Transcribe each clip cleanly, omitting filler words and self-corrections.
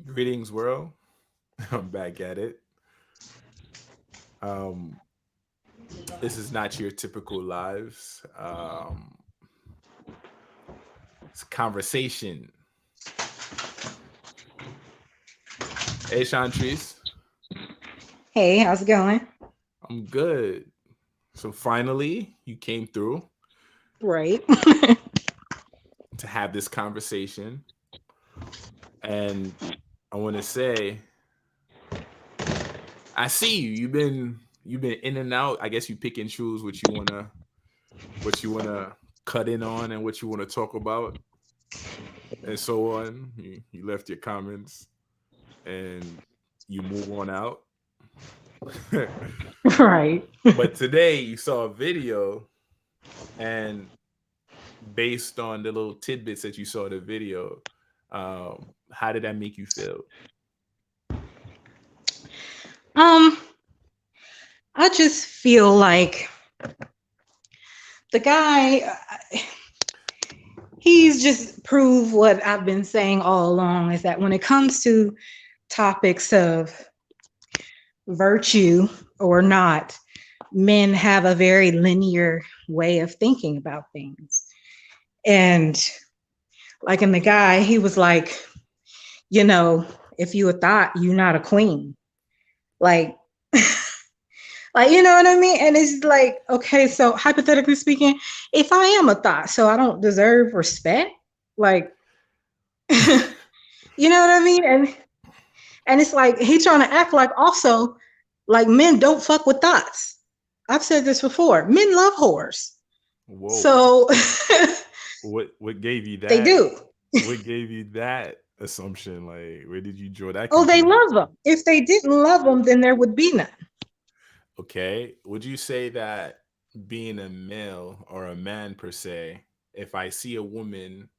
Greetings, world. I'm back at it. Um, this is not your typical lives. It's a conversation. Hey, Chantrice, Hey, how's it going? I'm good. So finally, you came through Right. to have this conversation, and I want to say, I see you. You've been in and out. I guess you pick and choose what you wanna cut in on and what you want to talk about and so on. You left your comments and you move on out. Right. But today you saw a video, and based on the little tidbits that you saw in the video, how did that make you feel? Um, I just feel like the guy, he's just proved what I've been saying all along is that when it comes to topics of virtue or not, men have a very linear way of thinking about things. And like in the guy, he was like, you know, if you a thought, you're not a queen. Like, like, you know what I mean? And it's like, okay, so hypothetically speaking, if I am a thought, so I don't deserve respect, like, you know what I mean? And it's like he trying to act like also like men don't fuck with thoughts. I've said this before. Men love whores. Whoa. So What gave you they that? do. What gave you that assumption? Like, where did you draw that Oh, they conclusion? love them. If they didn't love them, then there would be none. Okay. Would you say that being a male or a man per se, if I see a woman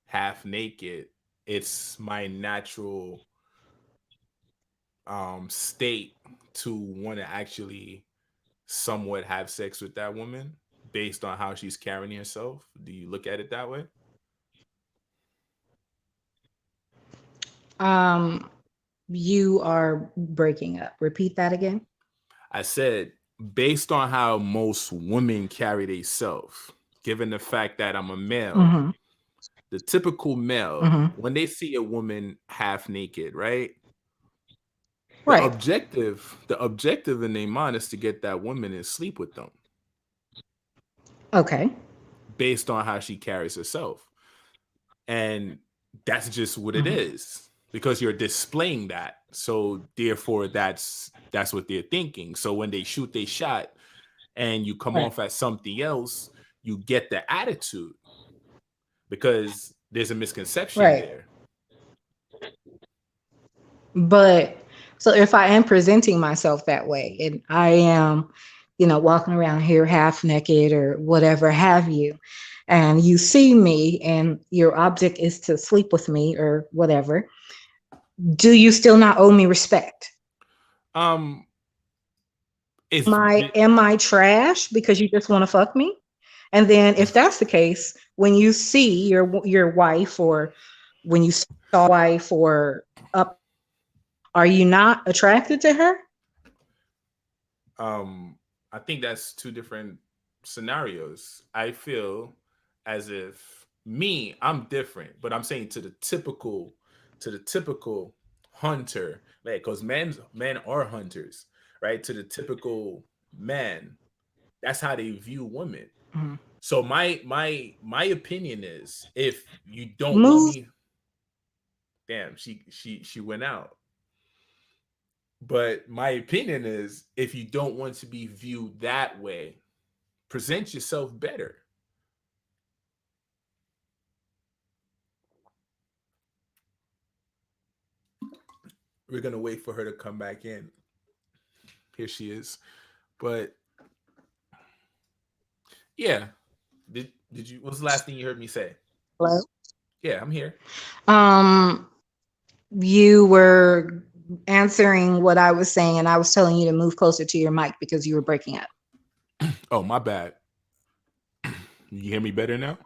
half naked, it's my natural state to want to actually somewhat have sex with that woman based on how she's carrying herself? Do you look at it that way? Um, you are breaking up. Repeat that again. I said, based on how most women carry themselves, given the fact that I'm a male, Mm-hmm. the typical male, Mm-hmm. when they see a woman half naked, right? The Right. objective, the objective in their mind is to get that woman and sleep with them Okay. based on how she carries herself. And that's just what it Mm-hmm. is because you're displaying that. So therefore that's what they're thinking. So when they shoot they shot and you come Right. off as something else, you get the attitude because there's a misconception Right. there. But so if I am presenting myself that way and I am, walking around here half naked or whatever have you, and you see me and your object is to sleep with me or whatever, do you still not owe me respect? Um Am it's I am I trash because you just want to fuck me? And then if that's the case, when you see your wife or when you saw your wife or up close, are you not attracted to her? um I think that's two different scenarios. I feel as if I'm different, but I'm saying to the typical hunter, like because men are hunters, right? To the typical man, that's how they view women. Mhm. So my opinion is if you don't want Move. me, damn, she went out. But my opinion is if you don't want to be viewed that way, present yourself better. We're gonna wait for her to come back in. Here she is. But yeah, did you? What's the last thing you heard me say? Hello. Yeah, I'm here. Um, you were answering what I was saying, and I was telling you to move closer to your mic because you were breaking up. Oh, my bad. You hear me better now?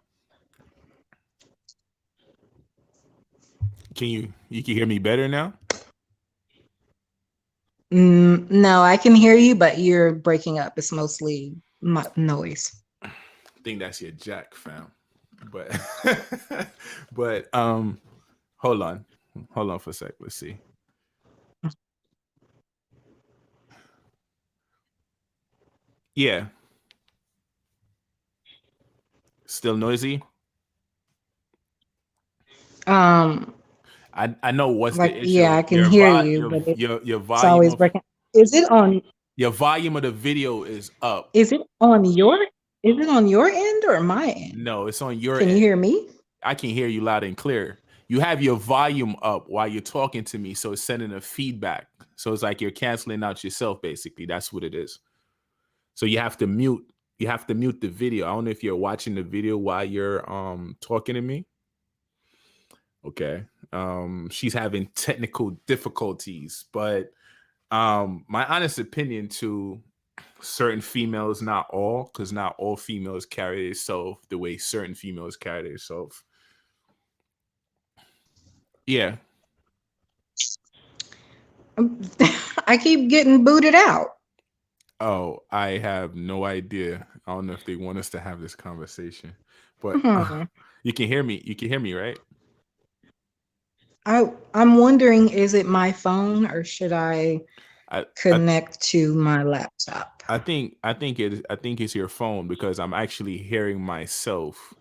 you can hear me better now? No, I can hear you, but you're breaking up. It's mostly noise. I think that's your jack, fam. But but hold on. Hold on for a sec. Let's see. Yeah. Still noisy? Um, I know what's the like yeah, issue. I can hear you, but Your it's volume always of breaking. Is it on? your volume of the video is up. Is it on your? Is it on your end or my end? No, it's on your Can you end. hear me? I can hear you loud and clear. You have your volume up while you're talking to me, so it's sending a feedback. So it's like you're canceling out yourself, basically. That's what it is. So you have to mute. You have to mute the video. I don't know if you're watching the video while you're talking to me. Okay. She's having technical difficulties, but my honest opinion to certain females, not all, because not all females carry themselves the way certain females carry themselves. Yeah. I keep getting booted out. Oh, I have no idea. I don't know if they want us to have this conversation, but Hmm. you can hear me. You can hear me, right? I'm wondering, is it my phone or should I I, I connect to my laptop? I think it's your phone because I'm actually hearing myself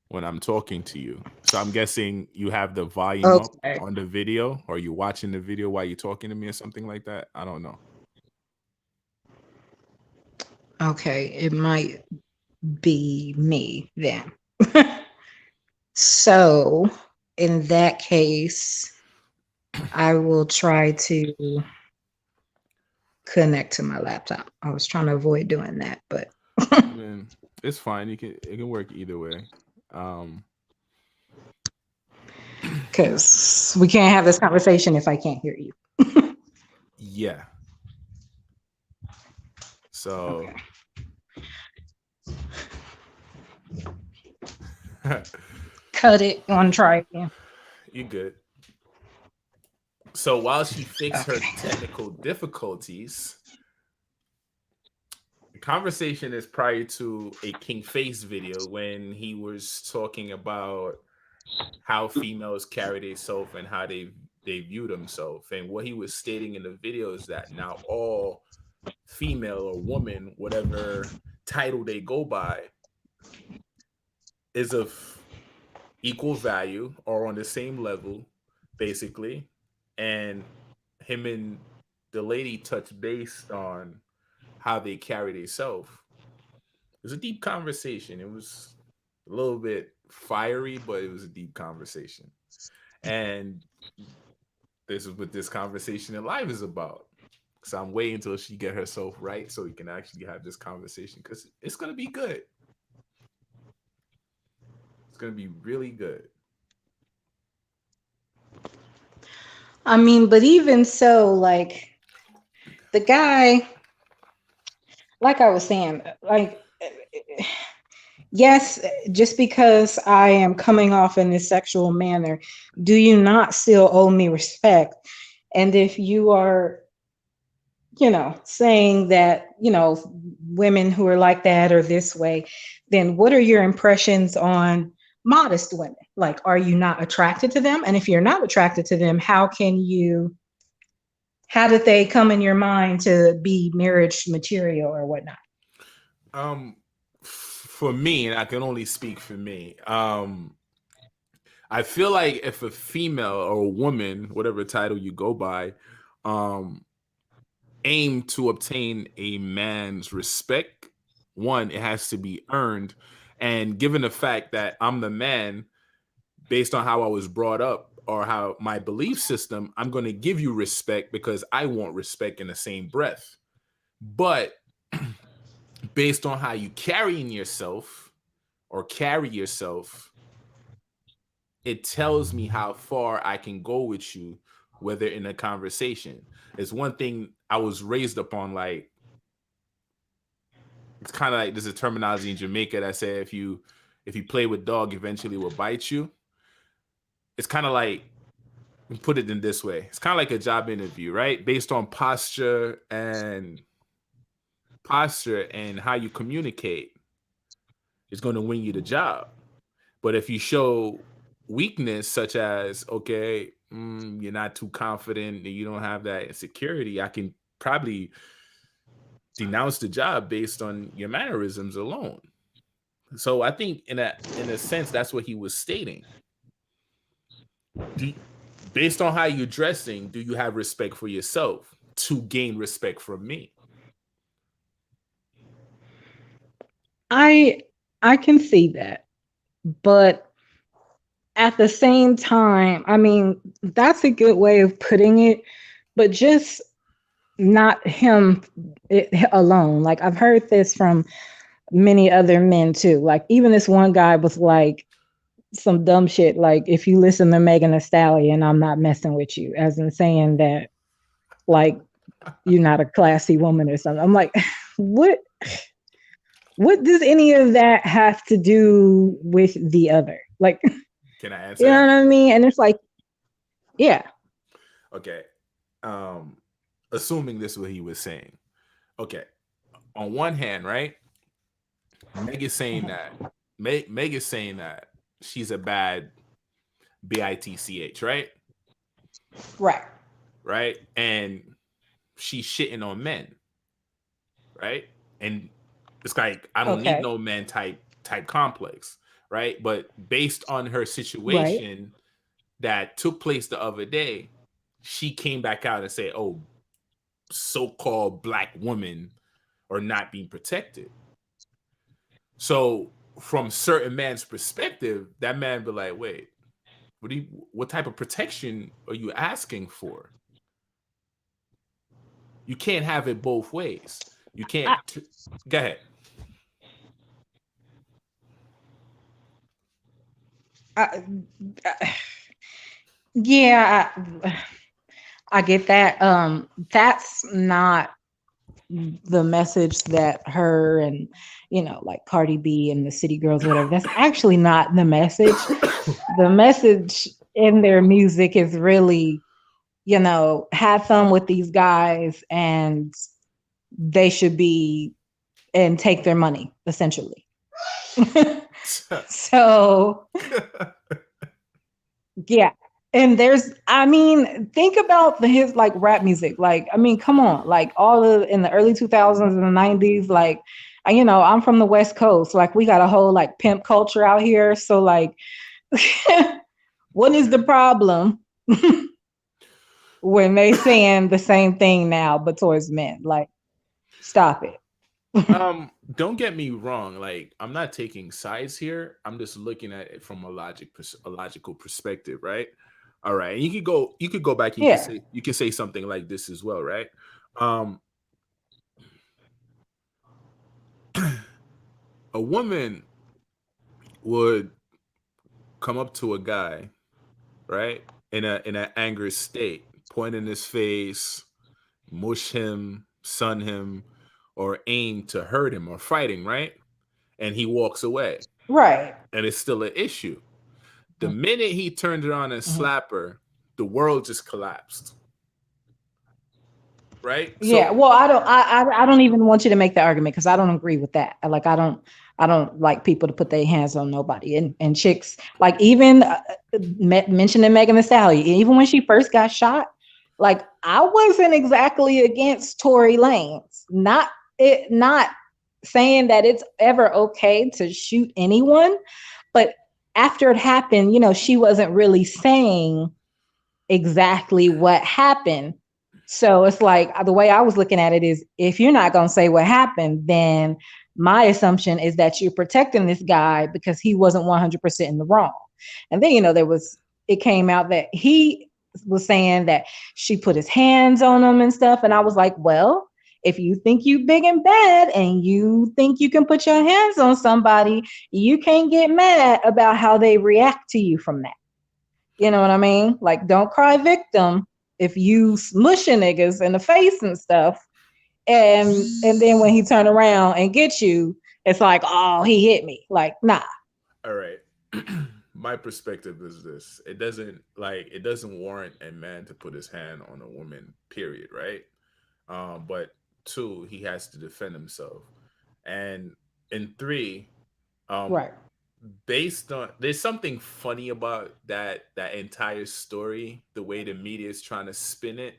when I'm talking to you. So I'm guessing you have the volume up Okay. on the video, or you watching the video while you're talking to me or something like that. I don't know. Okay. It might be me then. So, in that case, I will try to connect to my laptop. I was trying to avoid doing that, but I mean, it's fine. It can work either way. Um, because we can't have this conversation if I can't hear you. yeah. So Okay. Cut it. You want to try again? you good. So while she fixed her Okay. technical difficulties, the conversation is prior to a King Face video when he was talking about how females carry themselves and how they view themselves. And what he was stating in the video is that now all female or woman, whatever title they go by, is of equal value or on the same level, basically. And him and the lady touched based on how they carry themselves. It was a deep conversation. It was a little bit fiery, but it was a deep conversation. And this is what this conversation in life is about. So I'm waiting until she get herself right so we can actually have this conversation because it's gonna be good. It's gonna be really good. I mean, but even so, like the guy, like I was saying, like yes, just because I am coming off in this sexual manner, do you not still owe me respect? And if you are, saying that, women who are like that or this way, then what are your impressions on modest women? Like, are you not attracted to them? And if you're not attracted to them, how did they come in your mind to be marriage material or whatnot? Um, for me, and I can only speak for me. I feel like if a female or a woman, whatever title you go by, um, aim to obtain a man's respect, one, it has to be earned. And given the fact that I'm the man, based on how I was brought up or how my belief system, I'm going to give you respect because I want respect in the same breath. But based on how you carrying yourself or carry yourself, it tells me how far I can go with you, whether in a conversation. It's one thing I was raised upon, like it's kind of like there's a terminology in Jamaica that say if you play with dog, eventually will bite you. It's kind of like put it in this way. It's kind of like a job interview, right? Based on posture and how you communicate is going to win you the job. But if you show weakness, such as, okay, you're not too confident and you don't have that insecurity, I can probably denounce the job based on your mannerisms alone. So I think in a sense that's what he was stating. Do Based on how you're dressing, do you have respect for yourself to gain respect from me? I I can see that, but at the same time, I mean, that's a good way of putting it, but just not him alone. Like I've heard this from many other men too. Like even this one guy was like some dumb shit. Like if you listen to Megan Thee Stallion, I'm not messing with you, as in saying that like you're not a classy woman or something. I'm like, what? What does any of that have to do with the other? Like, Can I you answer know what that? I mean? And it's like, yeah, Okay. Um, Assuming this is what he was saying. Okay. On one hand, right? Meg is saying that Meg is saying that she's a bad bitch, right? right, Right? And she's shitting on men, right? And it's like I don't need okay, no men type complex, right? But based on her right, situation that took place the other day, she came back out and said, "Oh, so-called black women are not being protected." So from certain man's perspective, that man be like, "Wait, what type of protection are you asking for? You can't have it both ways. You can't." I, Go ahead. I, I yeah, I get that. That's not the message that her and like Cardi B and the City Girls, whatever. That's actually not the message. The message in their music is really, have fun with these guys and they should be and take their money essentially. So yeah. And I mean, think about his like rap music. Like, I mean, come on, like all of in the early 2000s and the 90s, like, I'm from the West Coast. Like, we got a whole like pimp culture out here. So, like, what is the problem when they saying the same thing now, but towards men? Like, stop it. Don't get me wrong. Like, I'm not taking sides here. I'm just looking at it from a logical perspective, right? All right, and you could go back and Yeah. you can say something like this as well, right? Um, a woman would come up to a guy, right, in an angry state, point in his face, mush him, sun him, or aim to hurt him or fighting, right? And he walks away, Right. and it's still an issue. The minute he turned around and Mhm. slapped her, the world just collapsed, right? Yeah, well, I don't even want you to make the argument because I don't agree with that. Like, I don't like people to put their hands on nobody. And chicks, like even mentioning Megan Thee Stallion, even when she first got shot, like I wasn't exactly against Tory Lanez. Not saying that it's ever okay to shoot anyone, but after it happened, she wasn't really saying exactly what happened. So it's like the way I was looking at it is if you're not going to say what happened, then my assumption is that you're protecting this guy because he wasn't 100% in the wrong. And then, it came out that he was saying that she put his hands on him and stuff. And I was like, well, if you think you big and bad and you think you can put your hands on somebody, you can't get mad about how they react to you from that. You know what I mean? Like, don't cry victim if you smushing niggas in the face and stuff. And then when he turn around and get you, it's like, oh, he hit me. Like, nah. All right. my perspective is this: it doesn't warrant a man to put his hand on a woman. Period. Right. But two, he has to defend himself, and in three, um, Right. based on there's something funny about that entire story, the way the media is trying to spin it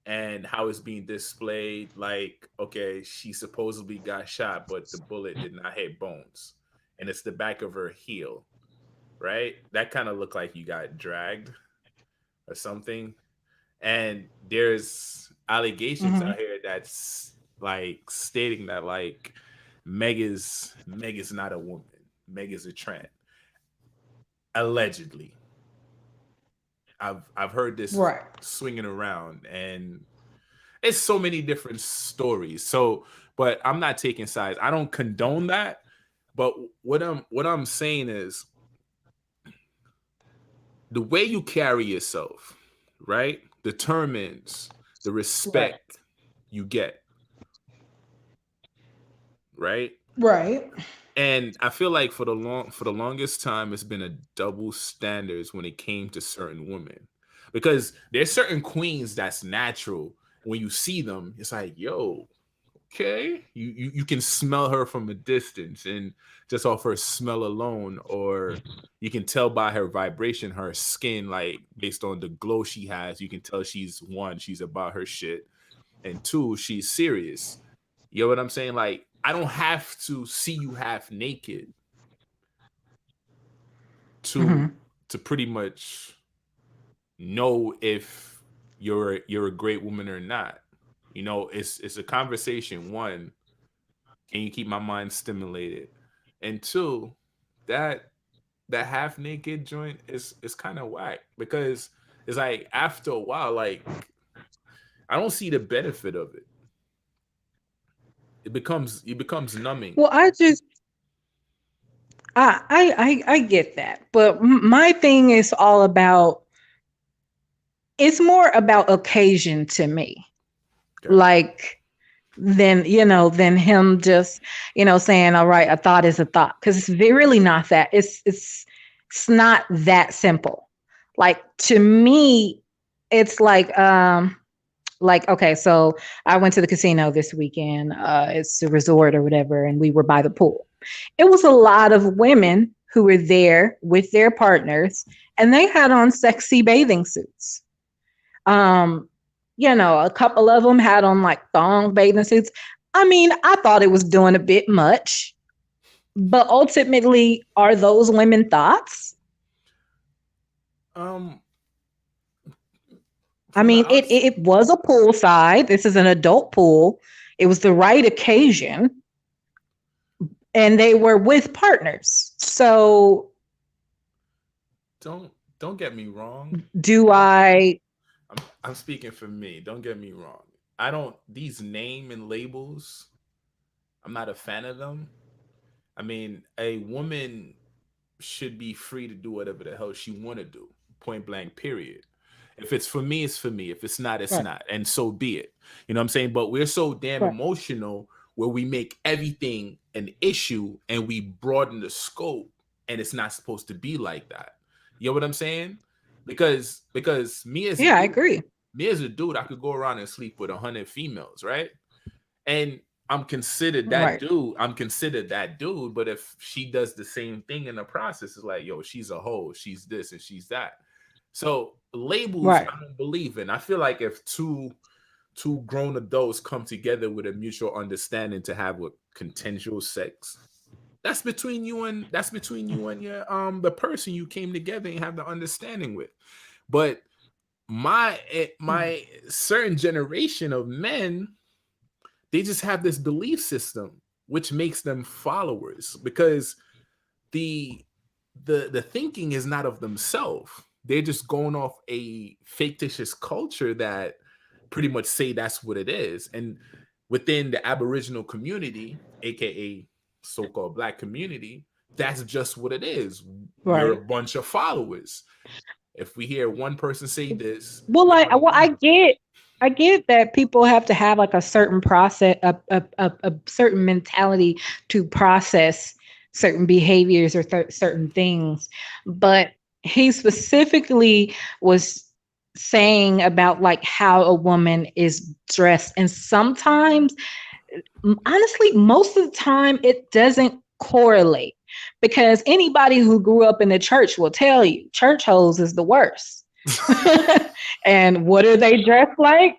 and how it's being displayed. Like, okay, she supposedly got shot, but the bullet did not hit bones, and it's the back of her heel, right? That kind of looked like you got dragged or something. And there's allegations Hmm. out here that's like stating that like Meg is not a woman. Meg is a trans. Allegedly, I've heard this Right. swinging around, and it's so many different stories. So, but I'm not taking sides. I don't condone that. But what I'm saying is the way you carry yourself, right, determines the Right. respect you get, right? Right. And I feel like for the longest time, it's been a double standards when it came to certain women, because there's certain queens that's natural. When you see them, it's like, yo, okay, you can smell her from a distance, and just off her smell alone, or you can tell by her vibration, her skin, like based on the glow she has, you can tell she's one, she's about her shit, and two, she's serious. You know what I'm saying? Like, I don't have to see you half naked to Hmm. to pretty much know if you're a great woman or not. It's a conversation. One, can you keep my mind stimulated? And two, that that half naked joint is kind of whack, because it's like after a while, like I don't see the benefit of it. It becomes numbing. Well, I get that, but my thing is all about. It's more about occasion to me. Okay. Like than him just saying, all right, a thought is a thought, because it's really not that. It's not that simple. Like, to me, it's like, okay, so I went to the casino this weekend. It's a resort or whatever, and we were by the pool. It was a lot of women who were there with their partners, and they had on sexy bathing suits. um a couple of them had on like thong bathing suits. I mean, I thought it was doing a bit much, but ultimately, are those women thoughts? Um, I from the mean, it outs, it was a poolside. This is an adult pool. It was the right occasion, and they were with partners. So, don't don't get me wrong. do I'm I? I'm speaking for me. Don't get me wrong. I don't these name and labels. I'm not a fan of them. I mean, a woman should be free to do whatever the hell she want to do. Point blank. Period. If it's for me, it's for me. If it's not, it's Right, not, and so be it. You know what I'm saying? But we're so damn right. emotional where we make everything an issue and we broaden the scope, and it's not supposed to be like that. You know what I'm saying? Because Yeah, I agree. me as a dude, I could go around and sleep with 100 females, right? And Right, I'm considered that dude. But if she does the same thing in the process, it's like, yo, she's a hoe, she's this and she's that. So labels, right, I don't believe in. I feel like if two grown adults come together with a mutual understanding to have a consensual sex, that's between you and your the person you came together and have the understanding with. But my certain generation of men, they just have this belief system which makes them followers, because the the thinking is not of themselves. They're just going off a fictitious culture that pretty much say that's what it is. And within the Aboriginal community, aka so-called black community, that's just what it is. We're right. a bunch of followers. If we hear one person say this, Well, we like, follow well, them. I get that people have to have like a certain process, a certain mentality to process. certain behaviors or certain things. But he specifically was saying about like how a woman is dressed. And sometimes, honestly, most of the time, it doesn't correlate because anybody who grew up in the church will tell you church hoes is the worst. And what are they dressed like?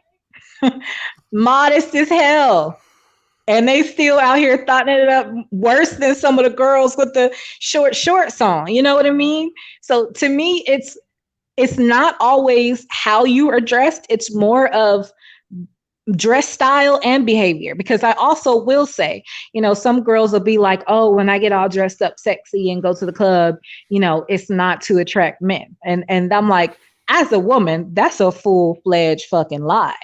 Modest as hell. And they still out here thotting it up worse than some of the girls with the short shorts on. You know what I mean? So to me, it's not always how you are dressed. It's more of dress style and behavior, because I also will say, some girls will be like, oh, when I get all dressed up sexy and go to the club, it's not to attract men. And I'm like, as a woman, that's a full-fledged fucking lie.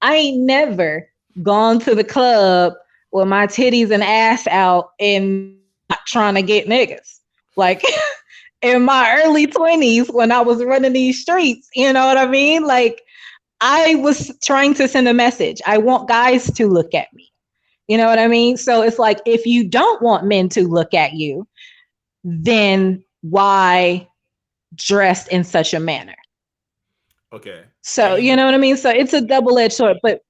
I ain't never gone to the club with my titties and ass out and not trying to get niggas. Like in my early 20s when I was running these streets, you know what I mean? Like I was trying to send a message. I want guys to look at me. You know what I mean? So it's like, if you don't want men to look at you, then why dress in such a manner? Okay. So, you And know what I mean? So it's a double-edged sword. But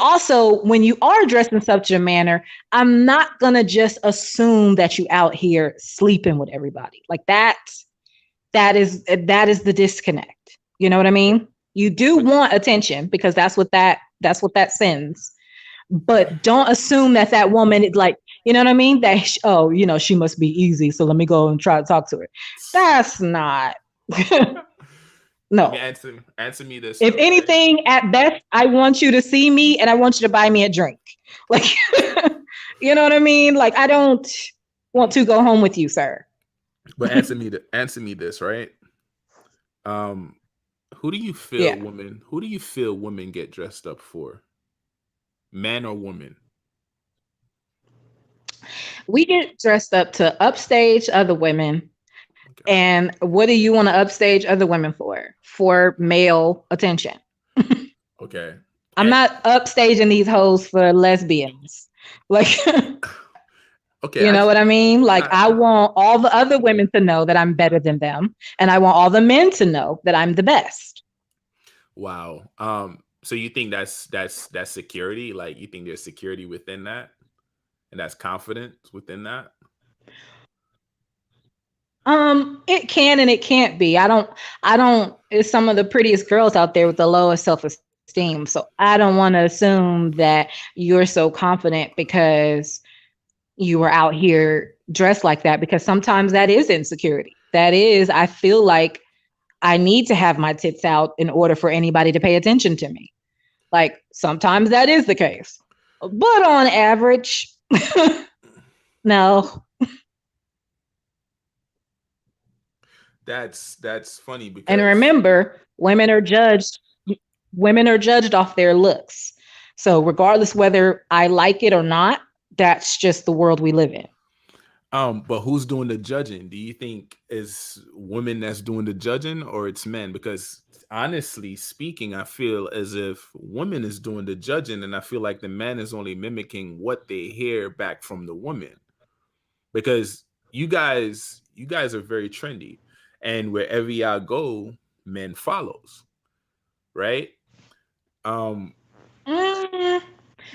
also, when you are dressed in such a manner, I'm not gonna just assume that you out here sleeping with everybody. Like that is the disconnect. You know what I mean? You do but want attention because that's what that sends. But don't assume that that woman is like, you know what I mean? Oh, she must be easy, so let me go and try to talk to her. That's not. let me No. answer me this If though, right? anything, at best, I want you to see me and I want you to buy me a drink. Like, you know what I mean? Like, I don't want to go home with you, sir. But answer me this, right? Um, Yeah. who do you feel women get dressed up for? Man or woman? We get dressed up to upstage other women. Okay. And what do you want to upstage other women for? For male attention. Okay. I'm And not upstaging these hoes for lesbians. Like, okay, you know what I mean? Like, I I want all the other women to know that I'm better than them. And I want all the men to know that I'm the best. wow. So you think that's security? Like you think there's security within that? And that's confidence within that? It can and it can't be. I don't, it's some of the prettiest girls out there with the lowest self-esteem. So I don't want to assume that you're so confident because you were out here dressed like that, because sometimes that is insecurity. That is, I feel like I need to have my tits out in order for anybody to pay attention to me. Like sometimes that is the case. But on average, no. That's funny And because remember, women are judged off their looks. So regardless whether I like it or not, that's just the world we live in. but who's doing the judging? Do you think is women that's doing the judging or it's men? Because honestly speaking, I feel as if women is doing the judging and I feel like the man is only mimicking what they hear back from the woman. Because you guys are very trendy and wherever y'all go, men follows, right? Um Mm,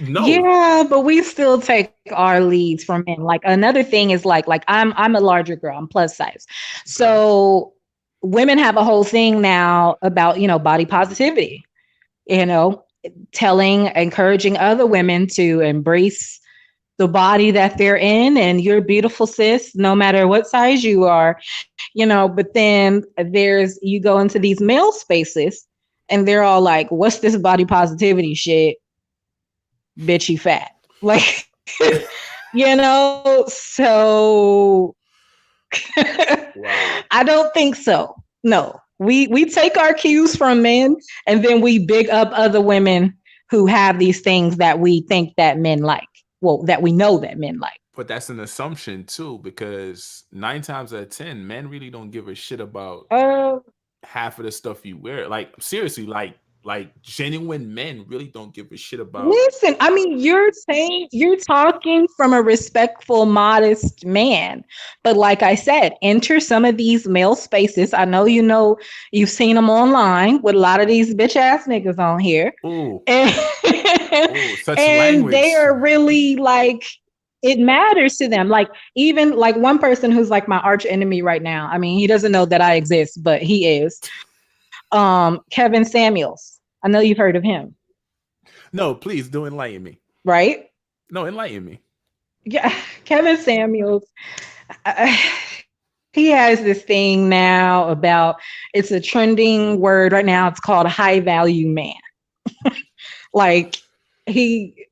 no, yeah, but we still take our leads from men. Like another thing is like I'm a larger girl, I'm plus size. okay. So women have a whole thing now about, body positivity, you know, encouraging other women to embrace the body that they're in, and you're beautiful, sis, no matter what size you are, but then you go into these male spaces and they're all like, what's this body positivity shit? Bitchy fat. Like, so Wow. I don't think so. No. We take our cues from men and then we big up other women who have these things that we think that men like. Well, that we know that men like. But that's an assumption too, because 9 times out of 10, men really don't give a shit about Uh, half of the stuff you wear. Like seriously, Like genuine men really don't give a shit about. Listen, I mean, you're talking from a respectful, modest man. But like I said, enter some of these male spaces. I know you've seen them online with a lot of these bitch ass niggas on here. Oh, And, oh, such and they language. are really like, it matters to them. Like, even like one person who's like my arch enemy right now. I mean, he doesn't know that I exist, but he is. Kevin Samuels. I know you've heard of him, No, please do enlighten me. right? No, enlighten me. Yeah, Kevin Samuels, uh, he has this thing now about, it's a trending word right now. It's called high value man. Like, he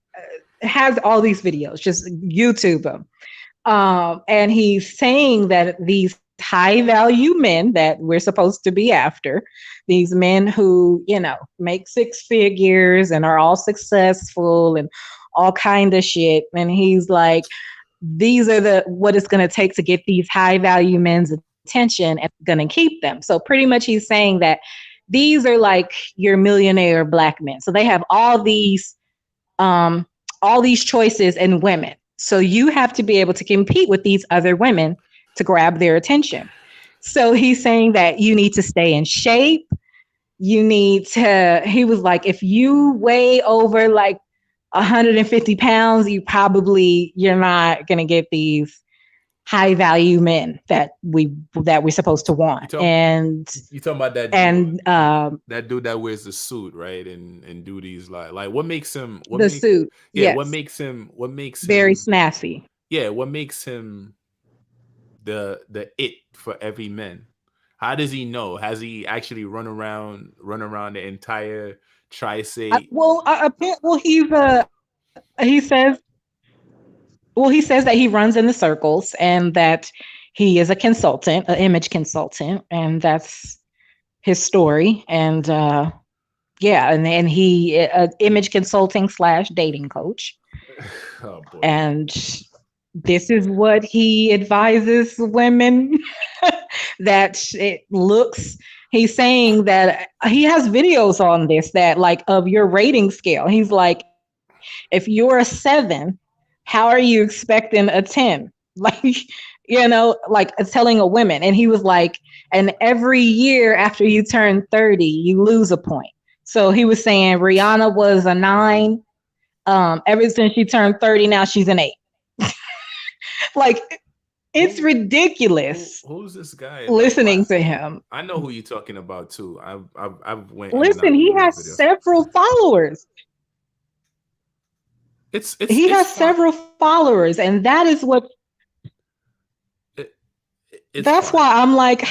has all these videos, just YouTube them. And he's saying that these high value men that we're supposed to be after, these men who, make six figures and are all successful and all kind of shit. And he's like, these are the what it's going to take to get these high value men's attention and going to keep them. So pretty much he's saying that these are like your millionaire black men. So they have um all these choices in women. So you have to be able to compete with these other women to grab their attention. So he's saying that you need to stay in shape. He was like, if you weigh over like 150 pounds, you're not going to get these high value men that we're supposed to You want. talk And, you talking about that dude, and, that dude that wears the suit, right? And do these like what makes him what the make suit, yeah, yes, what makes very him snazzy. yeah, what makes him the it for every man? How does he know? Has he actually run around the entire tri-state? He he says that he runs in the circles and that he is a consultant, an image consultant, and that's his story. And yeah, and he image consulting slash dating coach. Oh boy. And this is what he advises women that it looks. He's saying that he has videos on this, that like of your rating scale. He's like, if you're a 7, how are you expecting a 10? Like, like telling a woman. And he was like, and every year after you turn 30, you lose a point. So he was saying Rihanna was a 9. Ever since she turned 30, now she's an 8. Like, it's Who who ridiculous who's this guy? Like listening what? to him. I know who you're talking about too. I've went in and Listen, out of he those has videos. several followers. He It's has fine. several followers, and It, it's that's fine. why I'm like,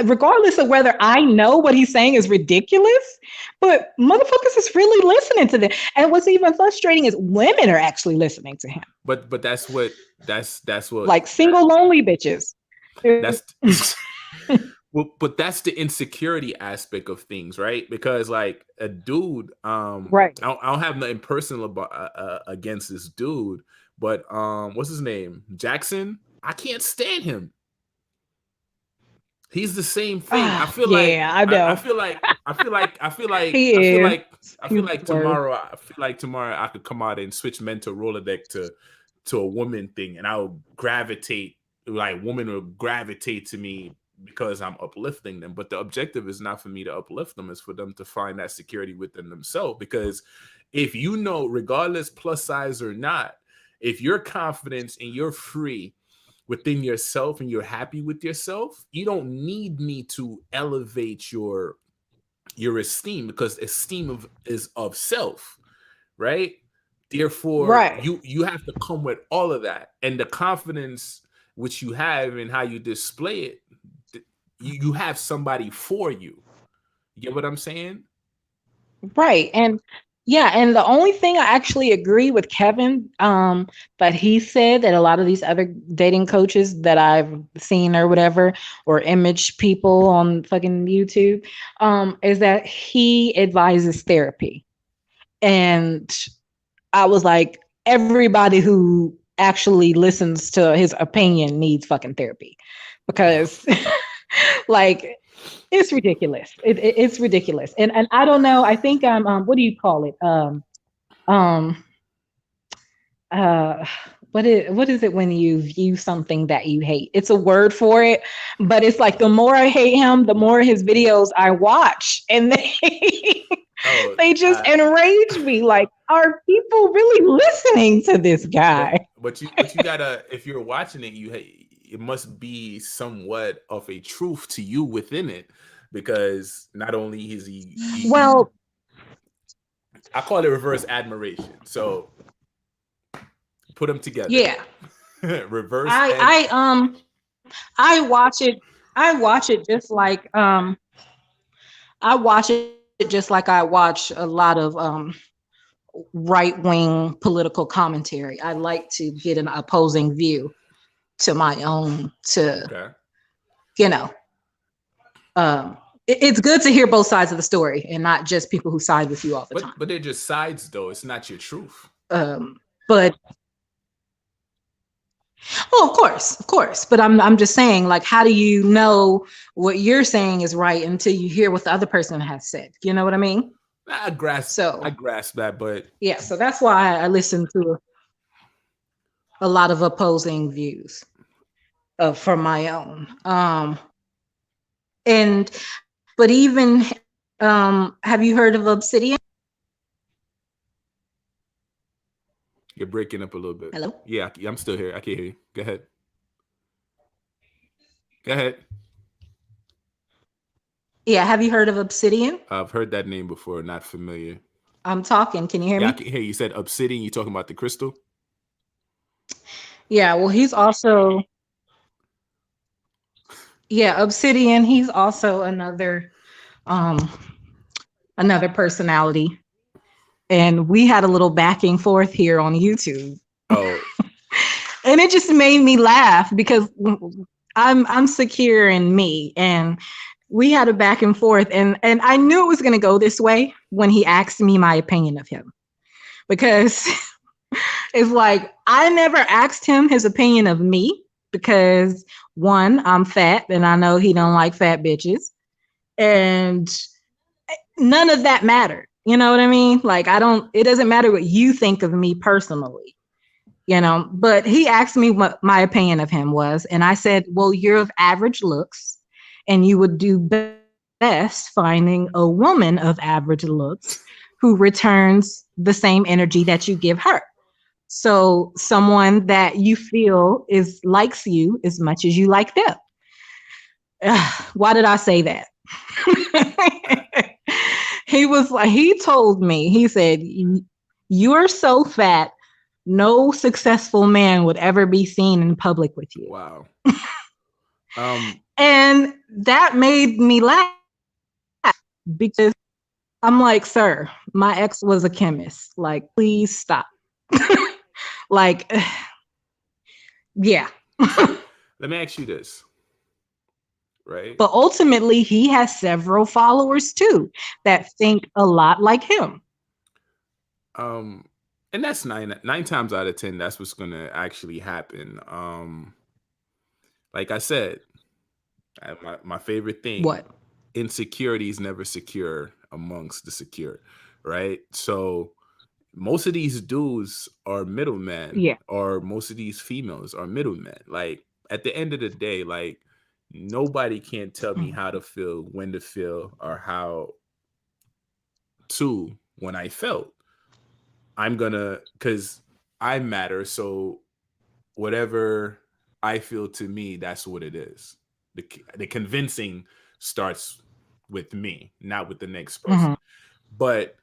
regardless of whether I know what he's saying is ridiculous, but motherfuckers is really listening to them. And what's even frustrating is women are actually listening to him, But that's what like single lonely bitches. that's well, but that's the insecurity aspect of things, right? Because like a dude, Right. I don't have nothing personal about against this dude, but what's his name? Jackson. I can't stand him. He's the same thing. I Ah, feel like yeah, I I know. feel like I feel like I feel like I He feel is. like I He's feel the like worst. tomorrow I feel like tomorrow I could come out and switch mental Rolodeck to a woman thing, and I'll gravitate, like women will gravitate to me because I'm uplifting them. But the objective is not for me to uplift them, it's for them to find that security within themselves. Because if you know, regardless plus size or not, if you're confident and you're free within yourself and you're happy with yourself, you don't need me to elevate your esteem, because esteem is of self, right? Therefore, Right. you have to come with all of that, and the confidence which you have and how you display it. You have somebody for you. You get what I'm saying? Right. And yeah, and the only thing I actually agree with Kevin, but he said that a lot of these other dating coaches that I've seen or whatever, or image people on fucking YouTube, is that he advises therapy. And I was like, everybody who actually listens to his opinion needs fucking therapy. Because like, It's ridiculous. It's ridiculous. And I don't know. I think what do you call it? Um uh what is it when you view something that you hate? It's a word for it, but it's like the more I hate him, the more his videos I watch, and they Oh, they just enrage me. Like, are people really listening to this but guy? but you gotta, if you're watching it, it must be somewhat of a truth to you within it, because not only is he Well, I call it reverse admiration. So put them together, yeah. reverse I and I um I watch it. I watch it just like I watch it just like I watch a lot of right wing political commentary. I like to get an opposing view to my own. To okay. you know, it's good to hear both sides of the story and not just people who side with you all the time. But they're just sides though. It's not your truth. But oh, of course. But I'm just saying, like, how do you know what you're saying is right until you hear what the other person has said? You know what I mean? I So grasp that, but yeah, so that's why I listen to a lot of opposing views from my own. And but even have you heard of Obsidian? you're breaking up a little bit. Hello. Yeah, I'm still here. I can't hear you. Go ahead. Go ahead. Yeah, have you heard of Obsidian? I've heard that name before. Not familiar. I'm talking. Can you hear Yeah, I me? can hear you. You said obsidian. You talking about the crystal? Yeah. Well, he's also yeah Obsidian. He's also um another personality, and we had a little back and forth here on YouTube, Oh, and it just made me laugh because I'm secure in me, and we had a back and forth, and I knew it was going to go this way when he asked me my opinion of him, because it's like I never asked him his opinion of me because one, I'm fat and I know he don't like fat bitches, and none of that mattered. You know what I mean? Like, I don't, it doesn't matter what you think of me personally, but he asked me what my opinion of him was. And I said, well, you're of average looks and you would do best finding a woman of average looks who returns the same energy that you give her. So someone that you feel is likes you as much as you like them. Why did I say that? He was like, he told me, he said, you're so fat, no successful man would ever be seen in public with you. wow. Um, And that made me laugh because I'm like, sir, my ex was a chemist. Like, please stop. Like, yeah. so let me ask you this, right? But ultimately, he has several followers too that think a lot like him. Um, and that's nine times out of ten. That's what's gonna actually happen. Like I said, my favorite thing: What? insecurity is never secure amongst the secure, right? So most of these dudes are middlemen, Yeah. or most of these females are middlemen. Like at the end of the day, like nobody can tell me how to feel, when to feel, or how to when I felt. I'm gonna, because I matter. So whatever I feel to me, that's what it is. The convincing starts with me, not with the next Mm-hmm. person. But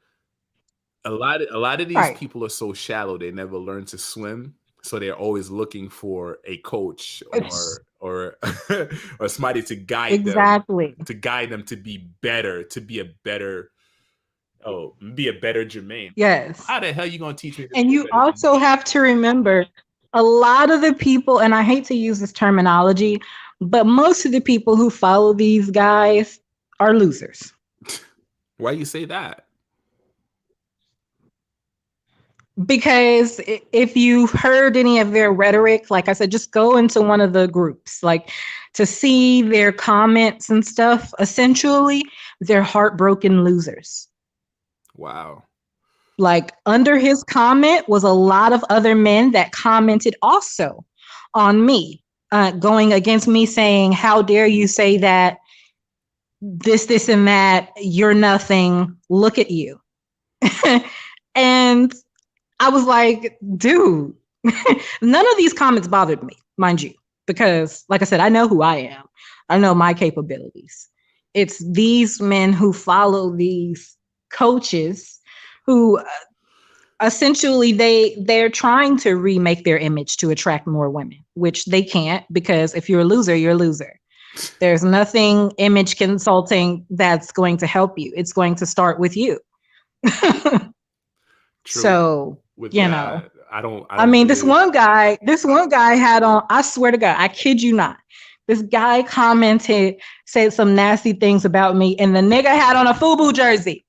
a lot of these Right. people are so shallow, they never learn to swim, so they're always looking for a coach It's or or somebody exactly. to guide them to be better, to be a better Jermaine. Yes. How the hell you gonna teach me to And be a you better also Jermaine? have to remember a lot of the people, and I hate to use this terminology, but most of the people who follow these guys are losers Why you say that? because if you heard any of their rhetoric, like I said, just go into one of the groups, like to see their comments and stuff. Essentially, they're heartbroken losers. Wow. Like under his comment was a lot of other men that commented also on me, going against me, saying, "How dare you say that? This, and that. You're nothing. Look at you." And I was like, dude, none of these comments bothered me, mind you, because, like I said, I know who I am. I know my capabilities. It's these men who follow these coaches who essentially they're trying to remake their image to attract more women, which they can't, because if you're a loser, you're a loser. There's nothing image consulting that's going to help you. It's going to start with you. True. So, With you know, that, I I don't mean, believe. this one guy had on, I swear to God, I kid you not. This guy commented, said some nasty things about me, and the nigga had on a FUBU jersey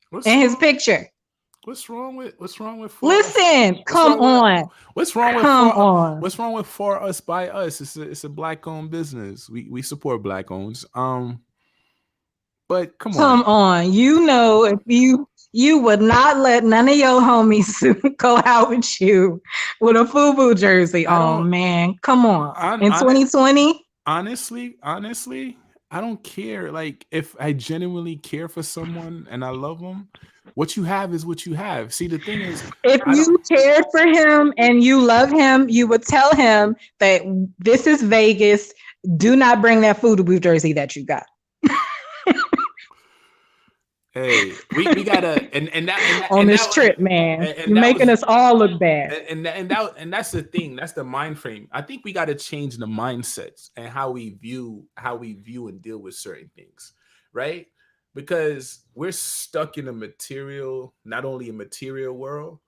What's in his wrong? picture. What's wrong with for us? Listen, What's come wrong with on. Come on. what's wrong with for us by us? It's a black owned business. We support black owns. But come Come on. on. You know, if you would not let none of your homies go out with you with a FUBU jersey I on, don't man. Come on. on In on it 2020, honestly, I don't care. Like if I genuinely care for someone and I love them, what you have is what you have. See, the thing is, if I don't. you cared for him and you love him, you would tell him that this is Vegas. Do not bring that FUBU jersey that you got Hey, we gotta on this trip, man. and You're that making was us all look bad. and that's the thing. That's the mind frame. I think we got to change the mindsets and how we view and deal with certain things, right? Because we're stuck in a material, not only a material world,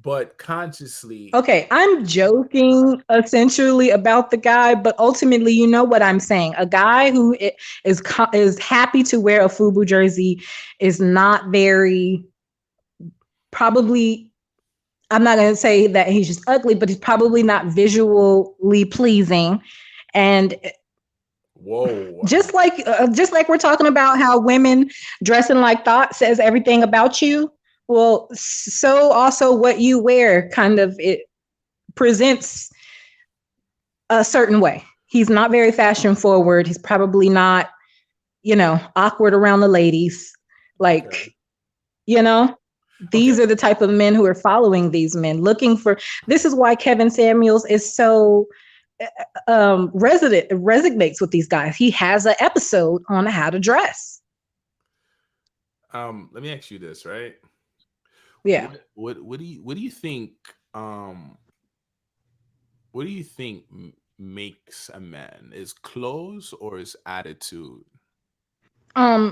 but consciously. Okay, I'm joking essentially about the guy, but ultimately, you know what I'm saying. A guy who is happy to wear a FUBU jersey is not very, probably. I'm not going to say that he's just ugly, but he's probably not visually pleasing. And Whoa. just like we're talking about how women dressing like thought says everything about you. Well, so also what you wear kind of it presents a certain way. He's not very fashion forward. He's probably not, awkward around the ladies. Okay. Like, you know, Okay. these are the type of men who are following these men, looking for. This is why Kevin Samuels is so resonates with these guys. He has an episode on how to dress. Let me ask you this, right? Yeah. What do you think? Um, what do you think makes a man? Is clothes or is attitude?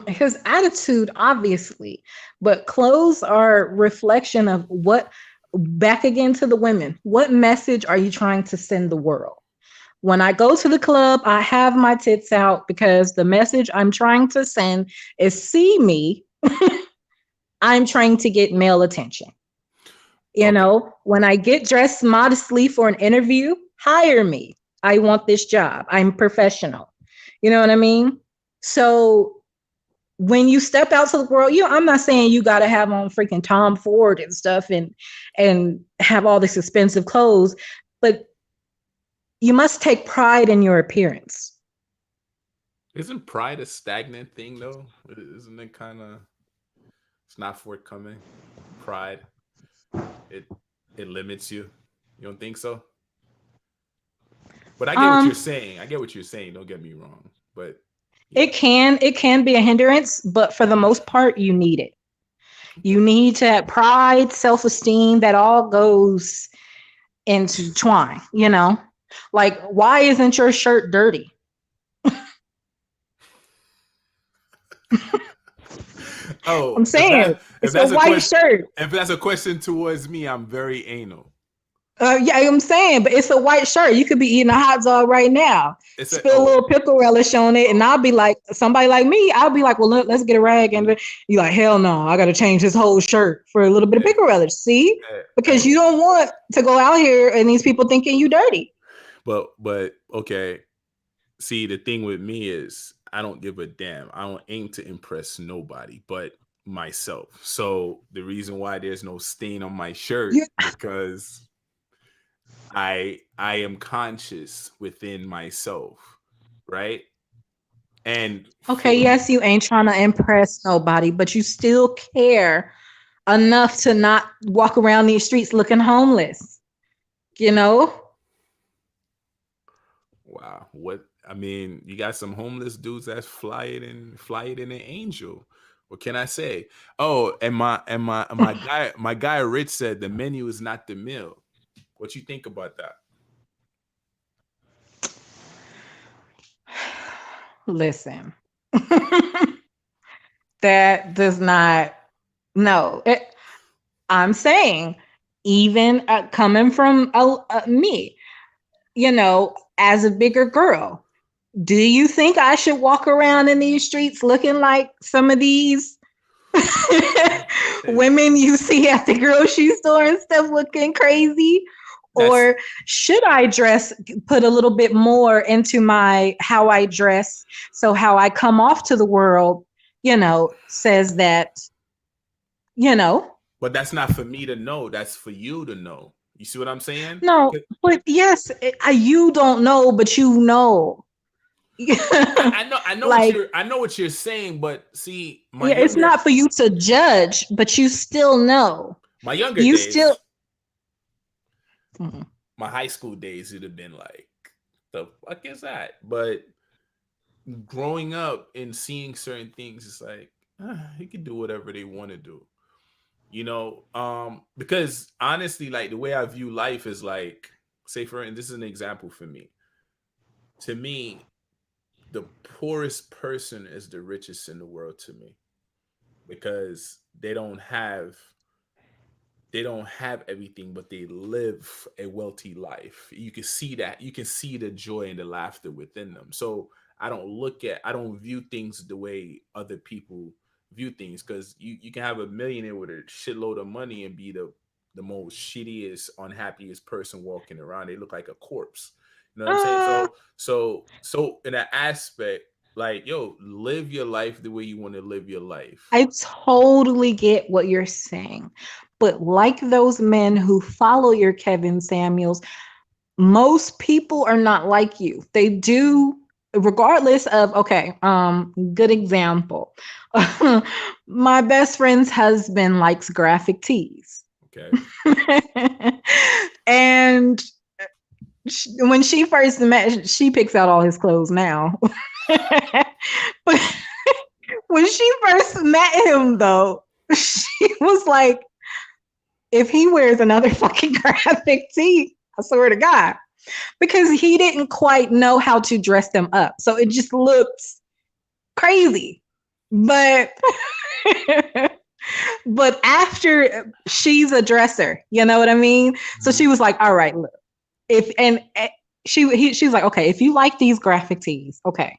His attitude, obviously, but clothes are reflection of what. Back again to the women. What message are you trying to send the world? When I go to the club, I have my tits out because the message I'm trying to send is see me. I'm trying to get male attention. Okay. When I get dressed modestly for an interview, hire me. I want this job. I'm professional. You know what I mean? So when you step out to the world, I'm not saying you got to have on freaking Tom Ford and stuff and have all this expensive clothes, but you must take pride in your appearance. Isn't pride a stagnant thing though? Isn't it kind of? It's not forthcoming. Pride. It it limits you. You don't think so? But I get what you're Um, saying. I get what you're saying. Don't get me wrong. But you it know. can be a hindrance, but for the most part, you need it. You Okay. need to have pride, self-esteem, that all goes intertwined, Like, why isn't your shirt dirty? Oh, I'm saying if it's a that's a white question, shirt. if that's a question towards me, I'm very anal. Yeah, I'm saying, but it's a white shirt. You could be eating a hot dog right now. It's a Spill a little pickle relish on it, and oh I'll be like, somebody like me, I'll be like, well, let's get a rag, and you like, hell no, I got to change this whole shirt for a little bit of hey, pickle relish. See, because hey. you don't want to go out here and these people thinking you dirty. But okay. See, the thing with me is I don't give a damn. I don't aim to impress nobody but myself. So the reason why there's no stain on my shirt You because I am conscious within myself, right? And okay? for Yes, you ain't trying to impress nobody, but you still care enough to not walk around these streets looking homeless. You know, wow, what I mean, you got some homeless dudes that's fly it in an angel. What can I say? Oh, and my guy Rich said the menu is not the meal. What you think about that? listen. That does not, no. I'm saying, even coming from me, as a bigger girl, do you think I should walk around in these streets looking like some of these Hey, women you see at the grocery store and stuff looking crazy? that's Or should I put a little bit more into my how I dress, so how I come off to the world, says that, you know, but that's not for me to know. That's for you to know. You see what I'm saying? no, 'Cause but yes, you don't know, but you know. Like, I know what you're saying, but see, yeah, it's not for you to judge, but you still know. my younger You still. days, Mhm. my high school days, it'd have been like, the fuck is that? But growing up and seeing certain things, it's like, you can do whatever they want to do. Because honestly, like the way I view life is like, say for and this is an example for me. To me, the poorest person is the richest in the world to me because they don't have everything, but they live a wealthy life. You can see that. You can see the joy and the laughter within them. So I don't view things the way other people view things because you can have a millionaire with a shitload of money and be the most shittiest, unhappiest person walking around. They look like a corpse. You know what I'm saying? uh, So in that aspect, like, yo, live your life the way you want to live your life. I totally get what you're saying. But like those men who follow your Kevin Samuels, most people are not like you. They do, regardless of, okay, good example. My best friend's husband likes graphic tees. Okay. And when she first met, she picks out all his clothes now. But when she first met him, though, she was like, if he wears another fucking graphic tee, I swear to God, because he didn't quite know how to dress them up. So it just looked crazy. But but after, she's a dresser, you know what I mean? So Mhm. she was like, all right, look, if and she's like, okay, if you like these graphic tees, okay,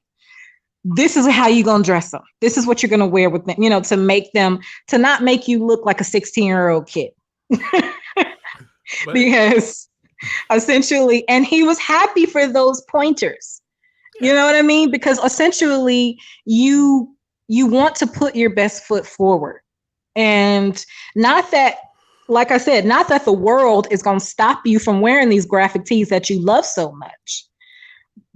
this is how you gonna dress them. This is what you're gonna wear with them, to make them, to not make you look like a 16-year-old kid. But Because essentially, and he was happy for those pointers. You yeah, know what I mean? Because essentially, you want to put your best foot forward. And not that, like I said, not that the world is going to stop you from wearing these graphic tees that you love so much.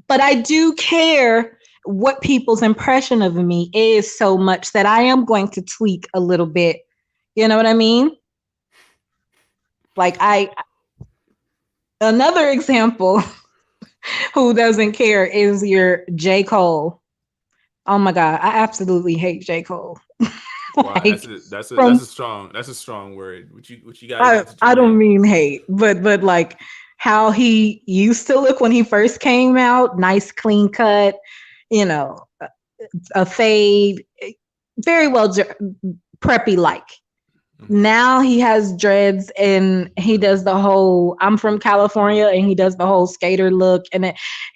But I do care what people's impression of me is so much that I am going to tweak a little bit. You know what I mean? Like, another example who doesn't care is your J. Cole. Oh my God, I absolutely hate J. Cole. wow, Like, from, that's a strong word. What you got I against I don't Jermaine? mean hate, but like how he used to look when he first came out, nice clean cut, you know, a fade, very well preppy like. Hmm. Now he has dreads and he does the whole I'm from California and he does the whole skater look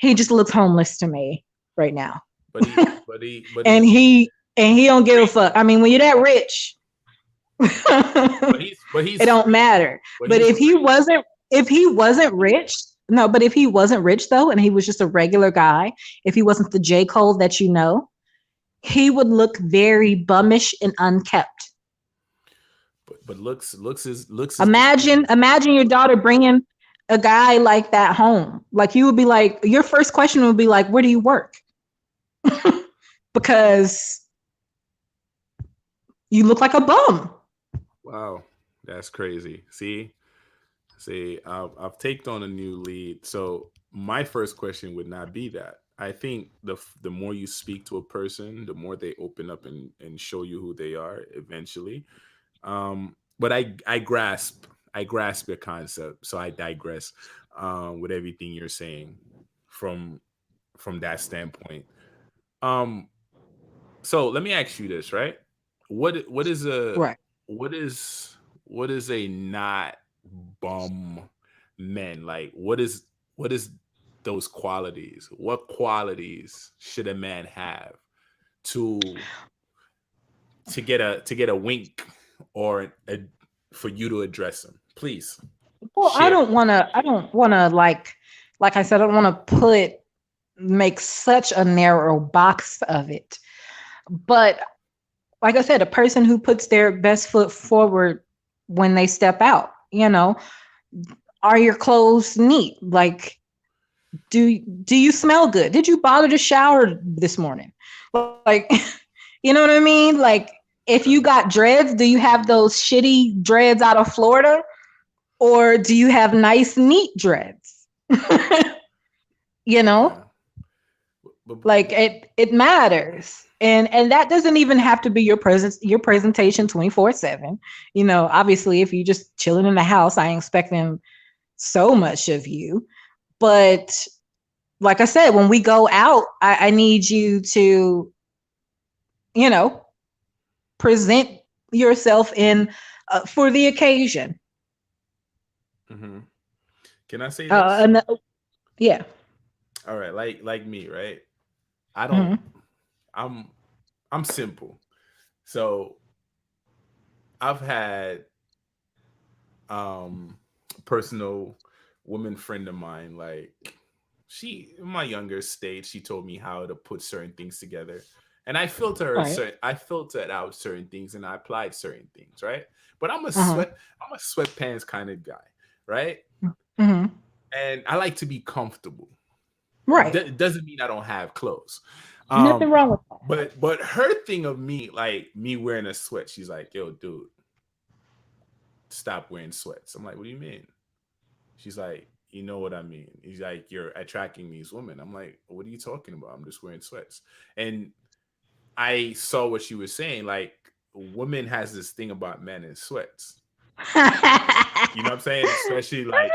he just looks homeless to me right now. But but and he don't give a fuck. I mean, when you're that rich, it he's don't free. matter. But But he's free. if he wasn't rich, no, but if he wasn't rich though, and he was just a regular guy, if he wasn't the J. Cole that you know, he would look very bummish and unkept. But looks is Imagine, deceiving. imagine your daughter bringing a guy like that home. Like you would be like, your first question would be like, where do you work? Because you look like a bum. Wow, that's crazy. See, I've taken on a new lead. So my first question would not be that. I think the more you speak to a person, the more they open up and show you who they are eventually. But I grasp your concept. So I digress with everything you're saying from that standpoint. Um, so let me ask you this, right? What is a Right. what is what is a not bum men? Like what is those qualities? What qualities should a man have to to get a wink or for you to address him? Please Well, share. I don't want to like I said, I don't want to make such a narrow box of it. But like I said, a person who puts their best foot forward when they step out, are your clothes neat? Like, do you smell good? Did you bother to shower this morning? Like, you know what I mean? Like, if you got dreads, do you have those shitty dreads out of Florida? Or do you have nice, neat dreads? you know? Okay. But, Like it matters. And that doesn't even have to be your presentation 24/7. Obviously if you're just chilling in the house, I ain't expecting so much of you. But like I said, when we go out, I need you to, you know, present yourself in for the occasion. mhm. Can I say Uh, this? and yeah. All right, like me, right? I don't. Hmm. I'm I'm simple. So I've had personal woman friend of mine, like she in my younger stage, she told me how to put certain things together. And Right. I filtered out certain things and I applied certain things, right? But Uh-huh. I'm a sweatpants kind of guy, right? Hmm. And I like to be comfortable. Right. It doesn't mean I don't have clothes. Nothing Um, wrong with that. but her thing of me, like me wearing a sweat, she's like, yo, dude, stop wearing sweats. I'm like, what do you mean? She's like, you know what I mean? He's like, you're attracting these women. I'm like, what are you talking about? I'm just wearing sweats. And I saw what she was saying. Like, women has this thing about men in sweats. You know what I'm saying? Especially like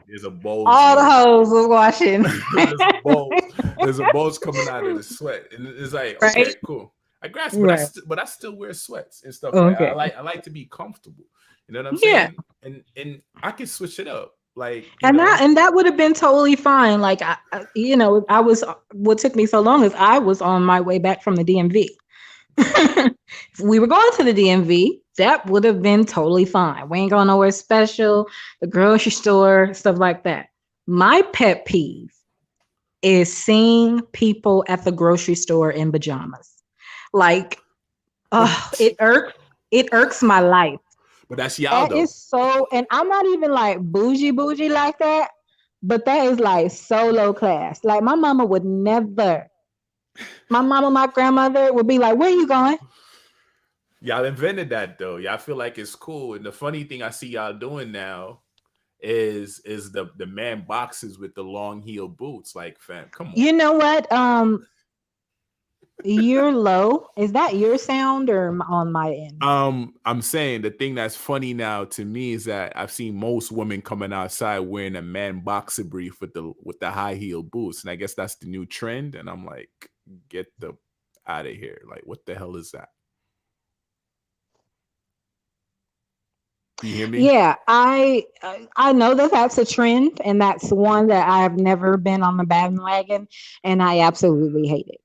there's a bulge All the here. hoes was watching. there's a bulge. There's a bulge coming out of the sweat, and it's like, Right? okay, cool. I grasp, Right. but I still wear sweats and stuff like that. Okay. I like to be comfortable. You know what I'm Yeah. saying? And I can switch it up. Like, And that would have been totally fine. Like I was what took me so long is I was on my way back from the DMV. okay. If we were going to the DMV, that would have been totally fine. We ain't going nowhere special, the grocery store, stuff like that. My pet peeve is seeing people at the grocery store in pajamas. Like, oh, it irks my life. But that's y'all That though. is so, and I'm not even like bougie like that, but that is like so low class. Like my mama would never. My mama, my grandmother would be like, "Where you going?" Y'all invented that though. Y'all feel like it's cool. And the funny thing I see y'all doing now is the man boxes with the long heel boots. Like, fam, come on. You know what? You're low. Is that your sound or on my end? I'm saying the thing that's funny now to me is that I've seen most women coming outside wearing a man boxer brief with the high heel boots, and I guess that's the new trend. And I'm like, get the out of here! Like, what the hell is that? You hear me? Yeah, I know that that's a trend, and that's one that I have never been on the bandwagon, and I absolutely hate it.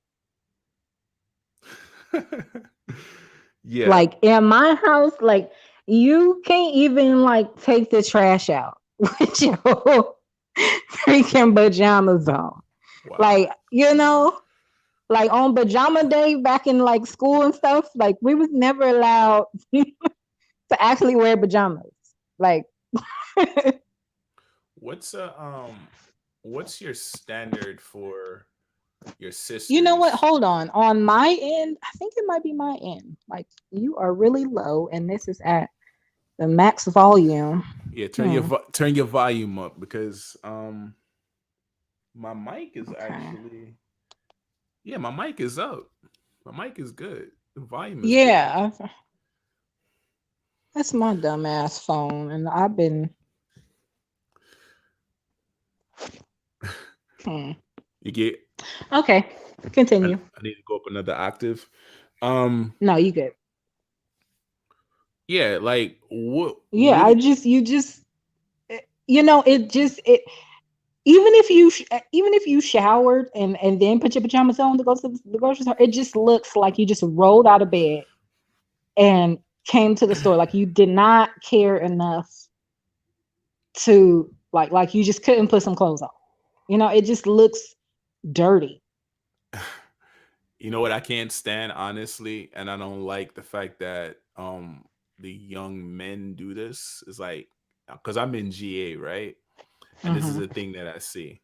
Yeah. Like in my house, like you can't even like take the trash out with your freaking pajamas on. Wow. Like, like on pajama day back in like school and stuff, like we was never allowed to actually wear pajamas. Like, What's what's your standard for your you know what? sisters? Hold on. On my end, I think it might be my end. Like you are really low, and this is at the max volume. Yeah, Hmm. turn your volume up because my mic is Okay. actually, yeah, my mic is up. My mic is good. The volume is good. Yeah, that's my dumbass phone, and I've been. Hmm. You get Okay, continue. I need to go up another octave. Um No, you good. yeah, like Yeah, what you just, it just it. Even if you showered and then put your pajamas on to go to the grocery store, it just looks like you just rolled out of bed and came to the store. Like you did not care enough to like you just couldn't put some clothes on. It just looks dirty. you know what I can't stand honestly, and I don't like the fact that the young men do this. Is like because I'm in GA, right? And this is Hmm. a thing that I see.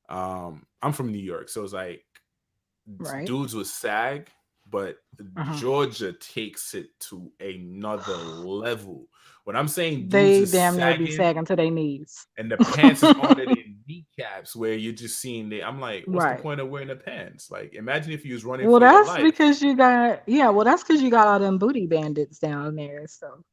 I'm from New York, so it's like Right. dudes with SAG, but Uh-huh. Georgia takes it to another level. When I'm saying dudes They is damn near be sagging sagging to their knees. and the pants is on it in kneecaps, where you're just seeing the, I'm like, what's the Right. point of wearing the pants? Like, imagine if you was running Well, for your that's life. because you got yeah. Well, that's because you got all them booty bandits down there. So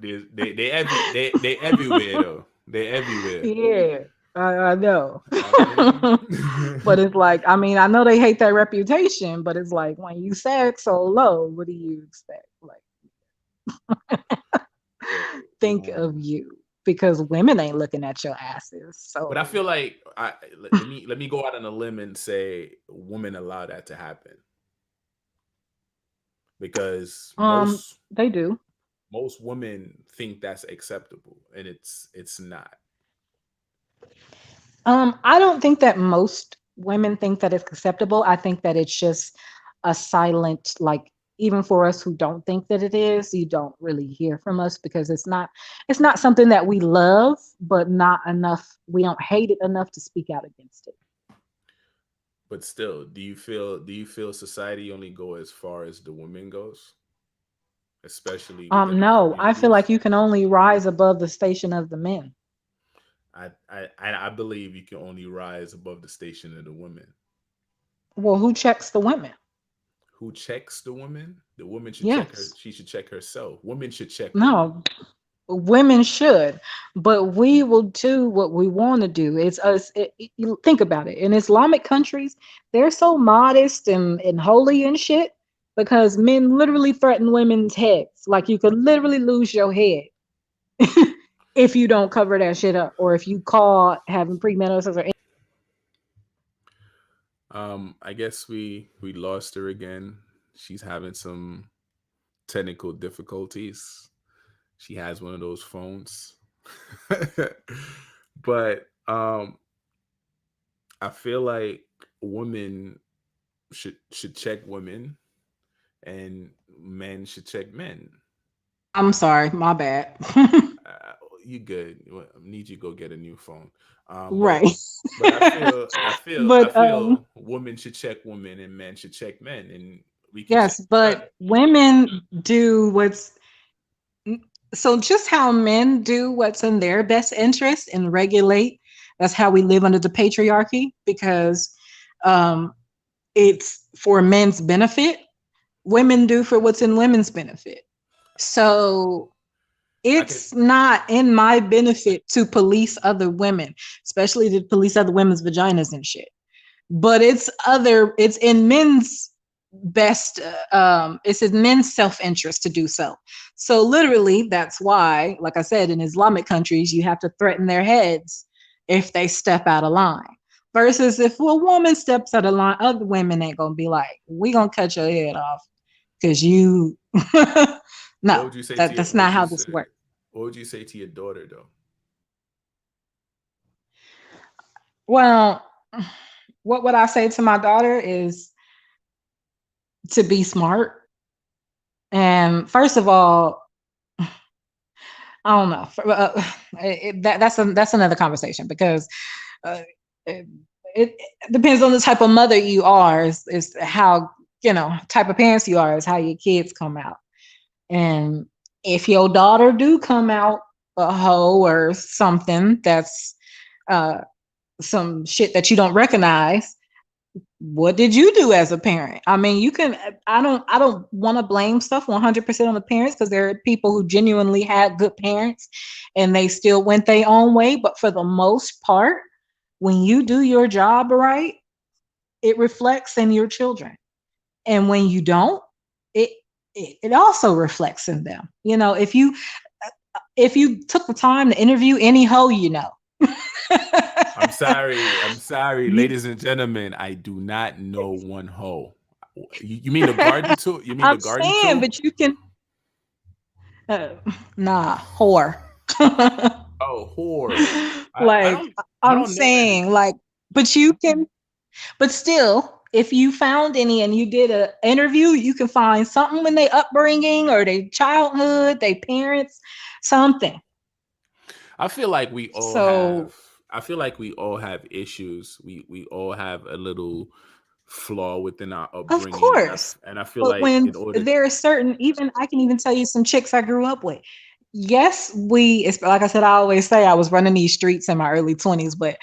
They everywhere though. They everywhere. yeah, I know. You know what I mean? But it's like, I mean, I know they hate that reputation, but it's like when you sag so low, what do you expect? Like, Yeah. think of Um, you because women ain't looking at your asses. but I So feel like let me go out on a limb and say women allow that to happen because they do. most women think that's acceptable and it's not. I don't think that most women think that it's acceptable. I think that it's just a silent, like even for us who don't think that it is, you don't really hear from us because it's not something that we love, but not enough. We don't hate it enough to speak out against it. But still, do you feel society only go as far as the women goes, especially within our No, I feel communities? like you can only rise above the station of the men. I believe you can only rise above the station of the women. Well, who checks the women? Who checks the woman? The woman should check her. Yes. She should check herself. Women should check women. No, women should, but we will do what we want to do. It's us. You think about it. In Islamic countries, they're so modest and holy and shit because men literally threaten women's heads. Like you could literally lose your head if you don't cover that shit up, or if you call having premarital sex. Or I guess we lost her again. She's having some technical difficulties. She has one of those phones. But I feel like women should check women and men should check men. I'm sorry, my bad. Uh, you good. Well, I need you to go get a new phone. Um, but Right. but I But feel women should check women and men should check men and we could check yes, each but other. women do what's so just how men do what's in their best interest and regulate. That's how we live under the patriarchy because um, it's for men's benefit. Women do for what's in women's benefit. So I could it's not in my benefit to police other women, especially to police other women's vaginas and shit. But it's in men's best it's in men's self-interest to do so. So literally that's why, like I said, in Islamic countries you have to threaten their heads if they step out of line. Versus if a woman steps out of line, other women ain't gonna be like, we gonna cut your head off because you What no, would you say to your that's not how this works. what would you say to your daughter though? Well, what would I say to my daughter is to be smart. And first of all, I don't know. That's another conversation because uh, it, it depends on the type of mother you are. Is how type of parents you are is how your kids come out. And if your daughter do come out a hoe or something, that's uh, some shit that you don't recognize. What did you do as a parent? I mean, you can I don't want to blame stuff 100% on the parents because there are people who genuinely had good parents and they still went their own way, but for the most part, when you do your job right, it reflects in your children. And when you don't, it it also reflects in them. If you took the time to interview any hoe you know. I'm sorry, you ladies and gentlemen. I do not know one hoe. You mean the garden too? You mean I'm the garden saying, too? but you can uh, nah, whore. Oh, whore. Like I I'm don't know any. saying, like, but you can, but still, if you found any and you did a interview, you can find something in their upbringing or their childhood, their parents, something. I feel like we all have. So I feel like we all have issues. We all have a little flaw within our of upbringing, course. and I feel But like when in order, there are certain, even I can even tell you some chicks I grew up with. Yes, it's like I said, I always say I was running these streets in my early 20s, but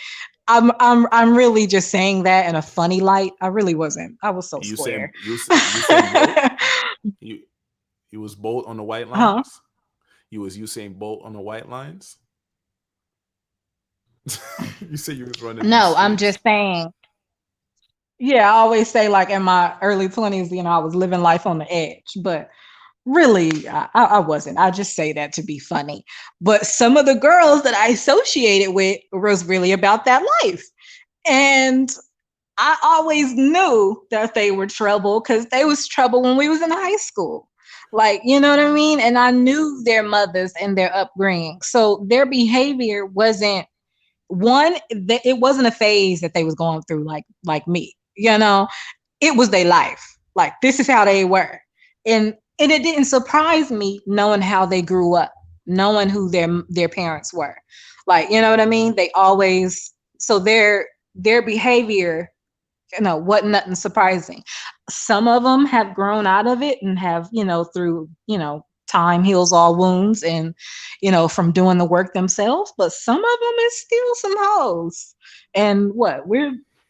I'm really just saying that in a funny light. I really wasn't. I was so square. Usain Bolt. You you was Bolt on the white Huh? lines. You was Usain Bolt on the white lines. You say you was running these No, I'm streets. just saying. Yeah, I always say like in my early 20s, I was living life on the edge, but really, I wasn't. I just say that to be funny. But some of the girls that I associated with was really about that life. And I always knew that they were trouble because they was trouble when we was in high school. Like, you know what I mean? And I knew their mothers and their upbringing. So their behavior wasn't one, it wasn't a phase that they was going through like me. It was their life. Like this is how they were. And it didn't surprise me knowing how they grew up, knowing who their parents were. Like, you know what I mean? They always so their behavior, wasn't nothing surprising. Some of them have grown out of it and have, through, time heals all wounds and, from doing the work themselves. But some of them is still some hoes. And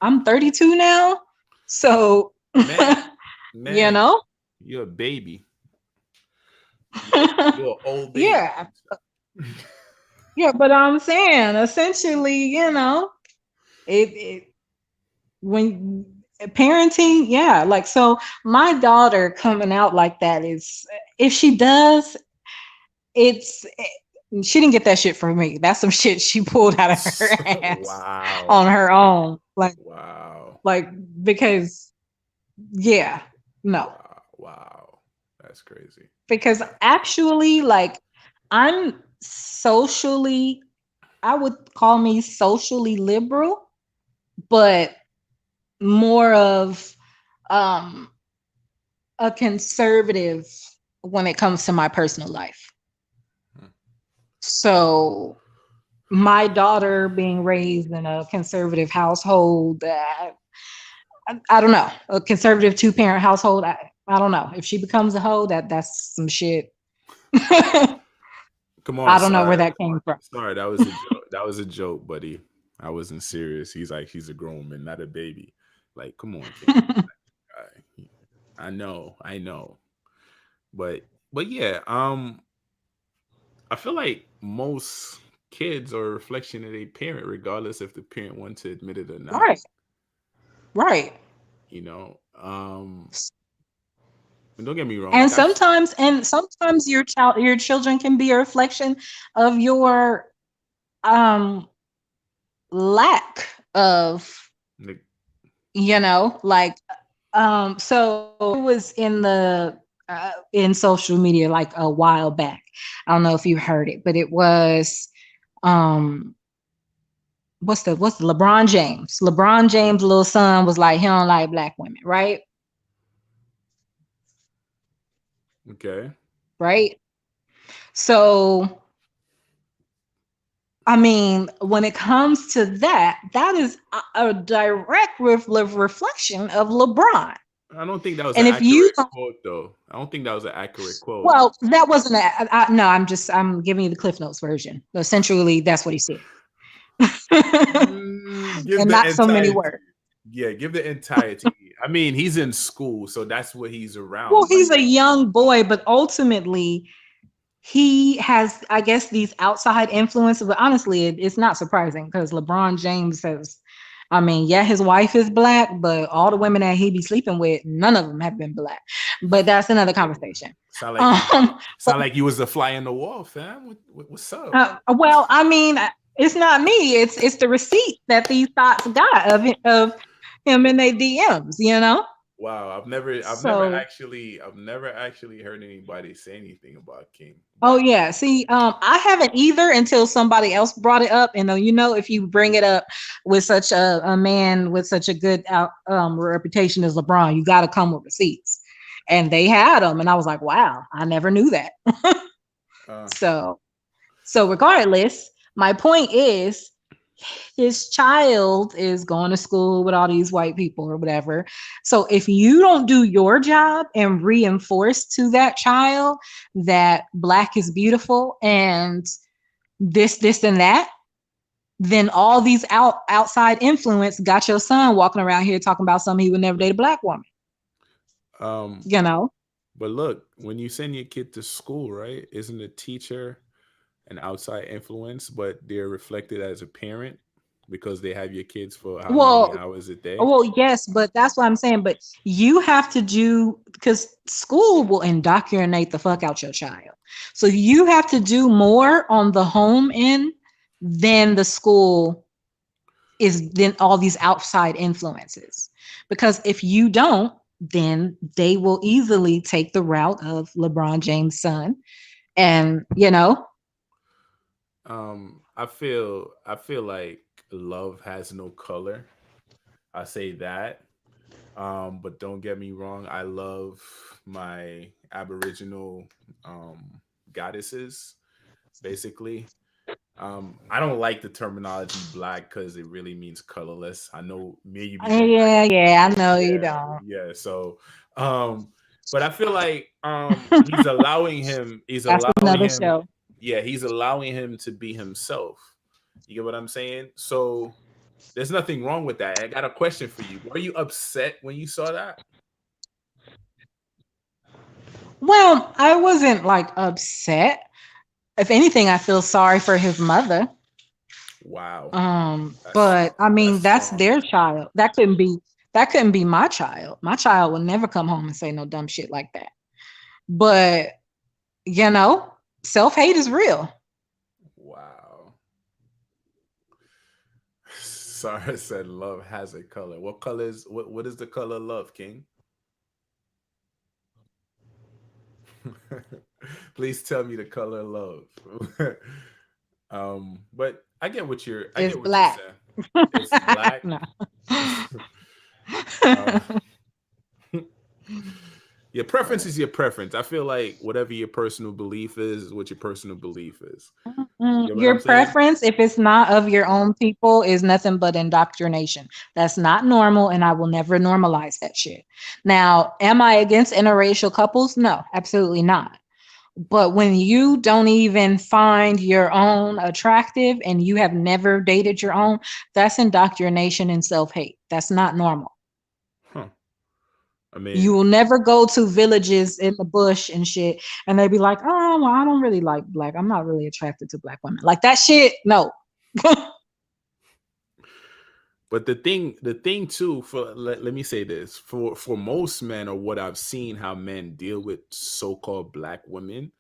I'm 32 now. So, Man, you man, know, you're a baby. You're an old baby. yeah. Yeah. But I'm saying essentially, it when parenting, yeah, like, so my daughter coming out like that is, if she does, it's she didn't get that shit from me. That's some shit she pulled out of her ass Wow. on her own, Wow. like because yeah, no, Wow. Wow. That's crazy. because actually, like, I'm socially, I would call me socially liberal, but more of um a conservative when it comes to my personal life. Hmm. So my daughter being raised in a conservative household, I don't know, a conservative two-parent household. I don't know if she becomes a hoe. That's some shit. I Come on, don't know where sorry. that came from. Sorry, that was a joke. That was a joke, buddy. I wasn't serious. He's like, he's a grown man, not a baby. Like, come on, King. I know. But yeah, I feel like most kids are a reflection of their parent, regardless if the parent wants to admit it or not. Right, right. You know, um, And don't get me wrong, And like I've sometimes your children can be a reflection of your um lack of, like, like, so it was in social media like a while back. I don't know if you heard it, but it was um what's the LeBron James' little son was like he don't like black women, right? okay. Right. So I mean, when it comes to that, that is a direct reflection of LeBron. I don't think that was an And if you accurate quote though. I don't think that was an accurate quote. Well, that wasn't no, I'm giving you the Cliff Notes version. Essentially, that's what he said. Give And the not so many entirety. words. Yeah, give the entirety. I mean, he's in school, so that's what he's Well, around. Like, he's a young boy, but ultimately he has, I guess, these outside influences. But honestly, it's not surprising because LeBron James has, I mean, yeah, his wife is black, but all the women that he be sleeping with, none of them have been black. But that's another conversation. sound like you Um, sound like you was a fly in the wall, fam. What's up? well, I mean, it's not me. It's the receipt that these thoughts got of him in their DMs. Wow, So, I've never actually heard anybody say anything about King. oh But yeah. See, I haven't either until somebody else brought it up. And if you bring it up with such a man with such a good reputation as LeBron, you got to come with receipts. And they had them, and I was like, wow, I never knew that. uh, So, regardless, my point is his child is going to school with all these white people or whatever. So if you don't do your job and reinforce to that child that black is beautiful and this, and that, then all these outside influence got your son walking around here talking about something he would never date a black woman. um, You know? but look, when you send your kid to school, right? Isn't the teacher an outside influence, but they're reflected as a parent because they have your kids for how many Well, hours a day? well, yes, but that's what I'm saying. But you have to do because school will indoctrinate the fuck out your child. So you have to do more on the home end than the school is than all these outside influences. Because if you don't, then they will easily take the route of LeBron James' son. And I feel like love has no color. I say that. But don't get me wrong, I love my Aboriginal goddesses, basically. I don't like the terminology black because it really means colorless. I know me and you be going back yeah, and yeah, I forth. know you Yeah, don't. yeah. So but I feel like he's allowing him, That's another show. he's allowing him to be himself. You get what I'm saying? So there's nothing wrong with that. I got a question for you. Were you upset when you saw that? Well, I wasn't like upset. If anything, I feel sorry for his mother. Wow. That's But I that's mean, that's strong. their child. That couldn't be my child. My child will never come home and say no dumb shit like that. But you know, self-hate is real. Wow. Sarah said love has a color. What is the color of love, King? Please tell me the color of love. But I It's get what you're black. saying. It's black. No. uh, your preference is your preference. I feel like whatever your personal belief is what your personal belief is. You get what I'm Your saying? preference, if it's not of your own people, is nothing but indoctrination. That's not normal, and I will never normalize that shit. Now, am I against interracial couples? No, absolutely not. But when you don't even find your own attractive and you have never dated your own, that's indoctrination and self hate. That's not normal. Huh. I You mean, will never go to villages in the bush and shit, and they be like, "Oh, well, I don't really like black. I'm not really attracted to black women." Like that shit. No. But the thing too, let me say this, for most men, or what I've seen how men deal with so-called black women,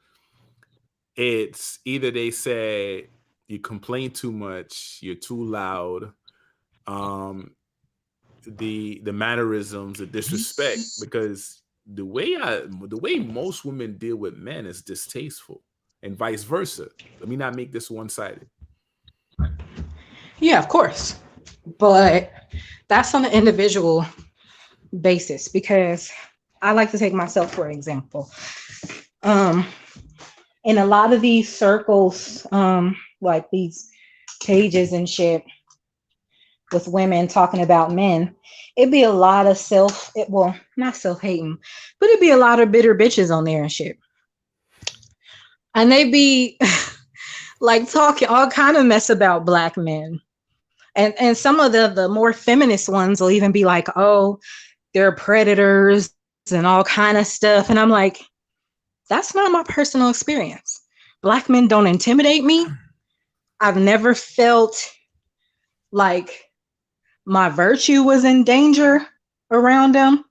it's either they say you complain too much, you're too loud, um, the mannerisms, the disrespect, because the way most women deal with men is distasteful, and vice versa. Let me not make this one-sided. Yeah, of course. But that's on an individual basis because I like to take myself for example. Um, in a lot of these circles, like these pages and shit with women talking about men, it'd be a lot of well, not self hating, but it'd be a lot of bitter bitches on there and shit. And they be like talking all kind of mess about black men. And some of the more feminist ones will even be like, oh, they're predators and all kind of stuff. And I'm like, that's not my personal experience. Black men don't intimidate me. I've never felt like my virtue was in danger around them.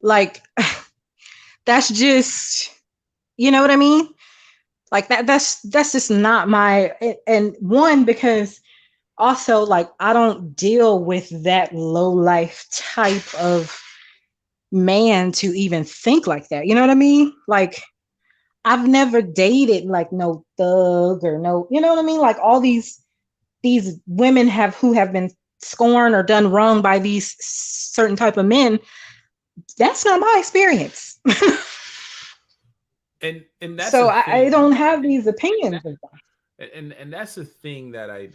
Like that's just, you know what I mean? Like that's just not my, and one because also like I don't deal with that low life type of man to even think like that. You know what I mean? Like I've never dated like no thug or no, you know what I mean? Like all these women have who have been scorned or done wrong by these certain type of men. That's not my experience. And that's So a I thing. don't have these opinions. And that's the thing that I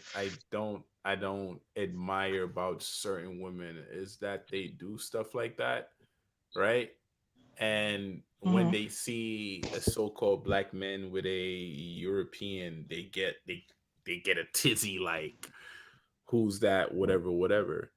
don't admire about certain women, is that they do stuff like that, right? And when Mhm. they see a so-called black man with a European, they get a tizzy, like, who's that, whatever, whatever.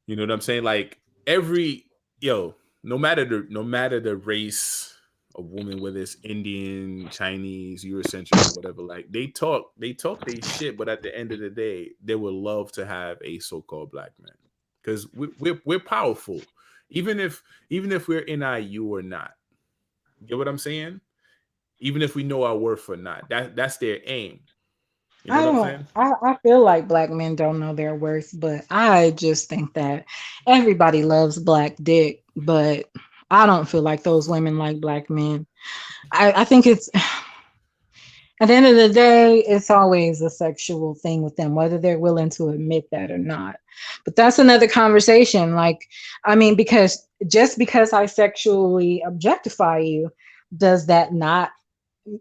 You know what I'm saying? Like, every yo, no matter the race of woman, whether it's Indian, Chinese, Eurocentric, or whatever, like, they talk they shit, but at the end of the day, they would love to have a so-called black man, because we're powerful, even if we're NIU or not. You get what I'm saying? Even if we know our worth or not, that's their aim. You know I what I'm don't. saying? I feel like black men don't know their worth, but I just think that everybody loves black dick, but I don't feel like those women like black men. I think it's at the end of the day, it's always a sexual thing with them, whether they're willing to admit that or not. But that's another conversation. Like, I mean, because just because I sexually objectify you, does that not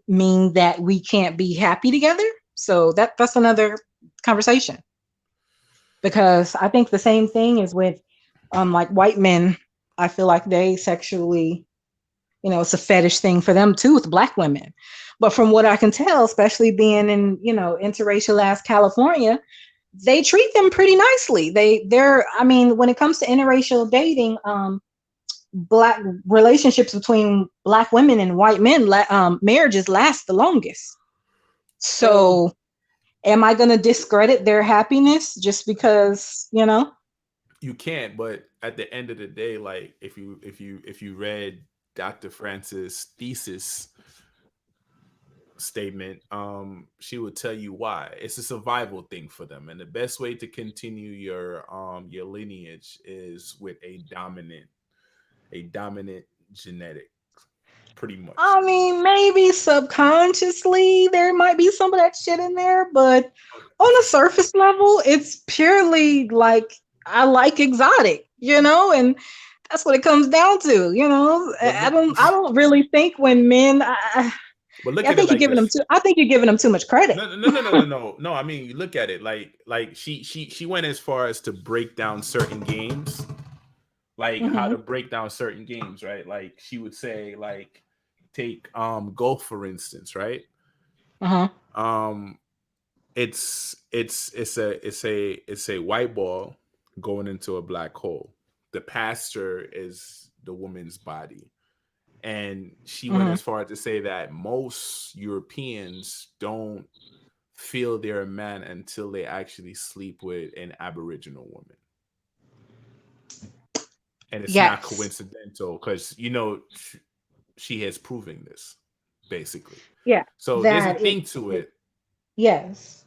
mean that we can't be happy together? So that's another conversation. Because I think the same thing is with like white men. I feel like they sexually, it's a fetish thing for them too with black women. But from what I can tell, especially being in, interracial ass California, they treat them pretty nicely. They're I mean, when it comes to interracial dating, black relationships between black women and white men, marriages last the longest. Well, So am I going to discredit their happiness just because, you can't, but at the end of the day, like, if you read Dr. Francis' thesis statement, she would tell you why. It's a survival thing for them, and the best way to continue your lineage is with a dominant genetic, pretty much. I mean, maybe subconsciously there might be some of that shit in there, but on a surface level, it's purely like I like exotic, and that's what it comes down to, But I look, don't I don't really think when men but look I at it think you're like giving them this. too I think you're giving them too much credit. No, no, no, no, no, no, no. I mean, you look at it like she went as far as to break down certain games, like how Mhm. to break down certain games, right? Like, she would say, like, take golf for instance, right? Uh-huh. Um, it's a white ball going into a black hole. The pastor is the woman's body. And she went Mhm. as far as to say that most Europeans don't feel they're a man until they actually sleep with an Aboriginal woman. And it's not Yes. coincidental because, she has proven this, basically. Yeah. So there's a That thing to it. yes.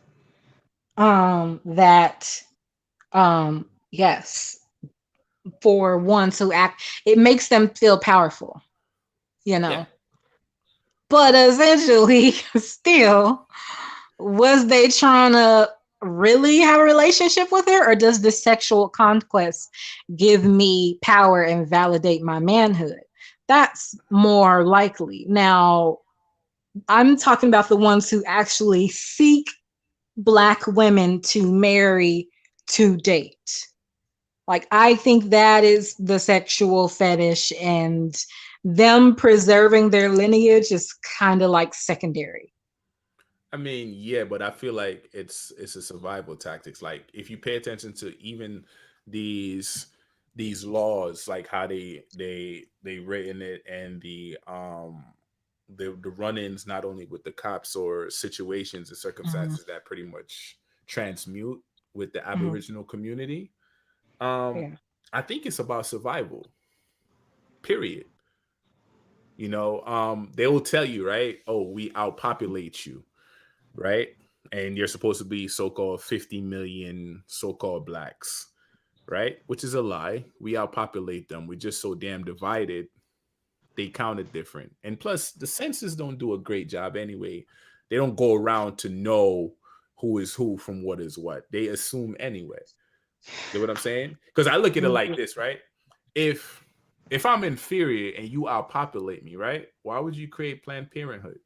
That yes, for one to act, it makes them feel powerful, you Yeah. know. But essentially, still, was they trying to really have a relationship with her, or does the sexual conquest give me power and validate my manhood? That's more likely. Now, I'm talking about the ones who actually seek Black women to marry, to date. Like, I think that is the sexual fetish, and them preserving their lineage is kind of like secondary. I mean, yeah, but I feel like it's a survival tactics. Like if you pay attention to even these these laws, like how they written it, and the run-ins, not only with the cops or situations and Mhm, circumstances that pretty much transmute with the mhm. Aboriginal community. Um, Yeah. I think it's about survival. Period. They will tell you, right? Oh, we outpopulate you, right? And you're supposed to be so-called 50 million so-called blacks, right? Which is a lie. We outpopulate them. We're just so damn divided. They count it different. And plus, the census don't do a great job anyway. They don't go around to know who is who from what is what. They assume anyway. You know what I'm saying? Because I look at it like Mhm. this, right? If if I'm inferior and you outpopulate me, right? Why would you create Planned Parenthood?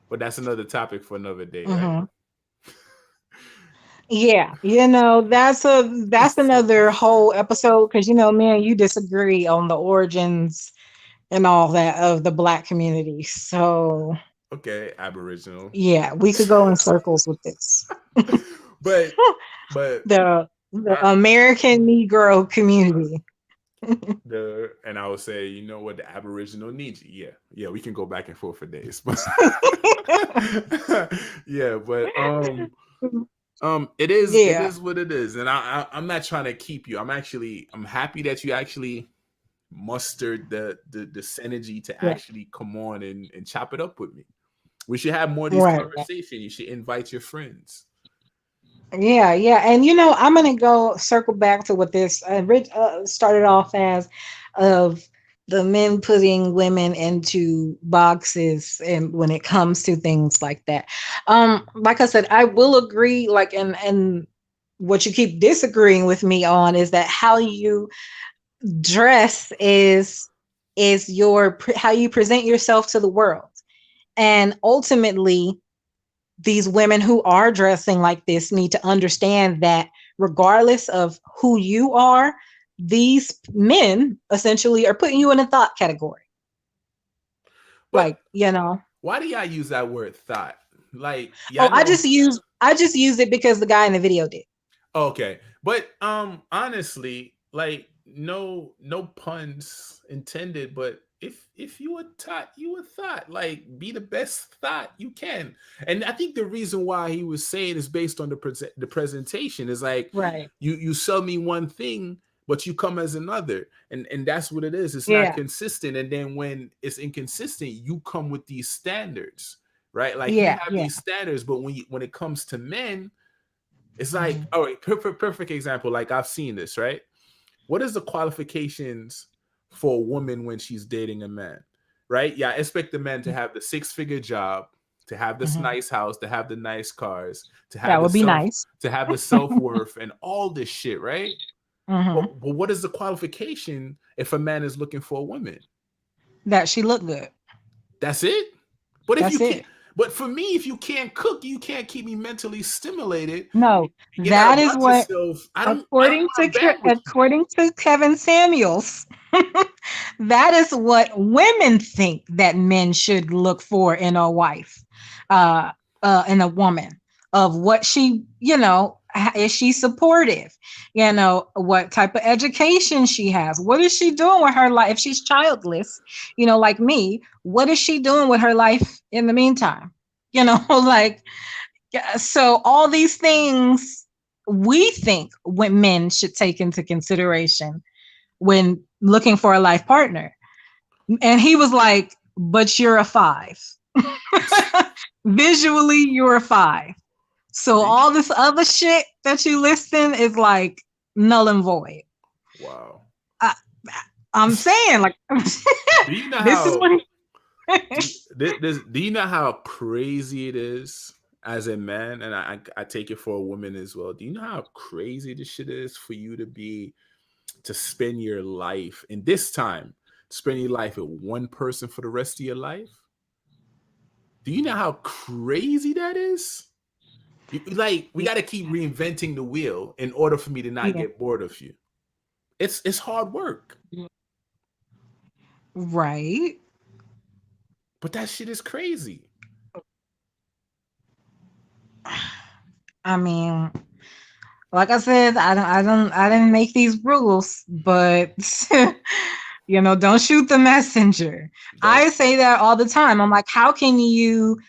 But that's another topic for another day, right? Mhm. Yeah, that's So another whole episode, because me and you disagree on the origins and all that of the Black community. So okay, Aboriginal. yeah, we could go in circles with this. but but The I, American Negro community. and I would say, you know what, the Aboriginal needs you. Yeah, yeah, we can go back and forth for days. But yeah, but it Yeah, is what it is, and I'm not trying to keep you. I'm happy that you actually mustered the synergy to yeah, actually come on and chop it up with me. We should have more of these right. conversations. You should invite your friends. Yeah, yeah. And I'm gonna go circle back to what this started off as, of the men putting women into boxes, and when it comes to things like that. Like I said, I will agree, like, and what you keep disagreeing with me on is that how you dress is how you present yourself to the world. And ultimately, these women who are dressing like this need to understand that regardless of who you are, these men essentially are putting you in a thought category. But Like, you know, why do y'all use that word thought? Like, oh, y'all know. I just used it because the guy in the video did. Okay, but honestly, like, no puns intended. But if you a thought, you a thought. Like, be the best thought you can. And I think the reason why he was saying is based on the presentation. Is like, Right. you sell me one thing, but you come as another, and that's what it is. It's not Yeah. consistent, and then when it's inconsistent, you come with these standards, right? Like you Yeah. have Yeah. these standards, but when it comes to men, it's like, Mhm. all right, perfect example. Like I've seen this, right? What is the qualifications for a woman when she's dating a man, right? Yeah, I expect the man to have the six-figure job, to have this Mhm. nice house, to have the nice cars, That would be nice. to have the self-worth and all this shit, right? Hmm. But what is the qualification if a man is looking for a woman? That she looked good. That's it. But if you That's can't, it. but for me, if you can't cook, you can't keep me mentally stimulated. No, You gotta that is watch what, yourself. I don't want to bang with you. According to Kevin Samuels, that is what women think that men should look for in a wife, uh, in a woman, of what she, is she supportive? What type of education she has? What is she doing with her life? If she's childless, like me, what is she doing with her life in the meantime? You know, like, yeah, so all these things we think when men should take into consideration when looking for a life partner. And he was like, but you're a five. Visually, you're a five. So Do you, all this other shit that you listing is like null and void. wow. I, I'm saying, like, Do you know this is how what do you know how crazy it is as a man, and I take it for a woman as well. Do you know how crazy this shit is for you to spend your life in this time, spend your life with one person for the rest of your life? Do you know how crazy that is? Like we got to keep reinventing the wheel in order for me to not yeah, get bored of you. It's hard work, right. but that shit is crazy. I mean, like I said, I didn't make these rules, but don't shoot the messenger. Don't. I say that all the time. I'm like, how can you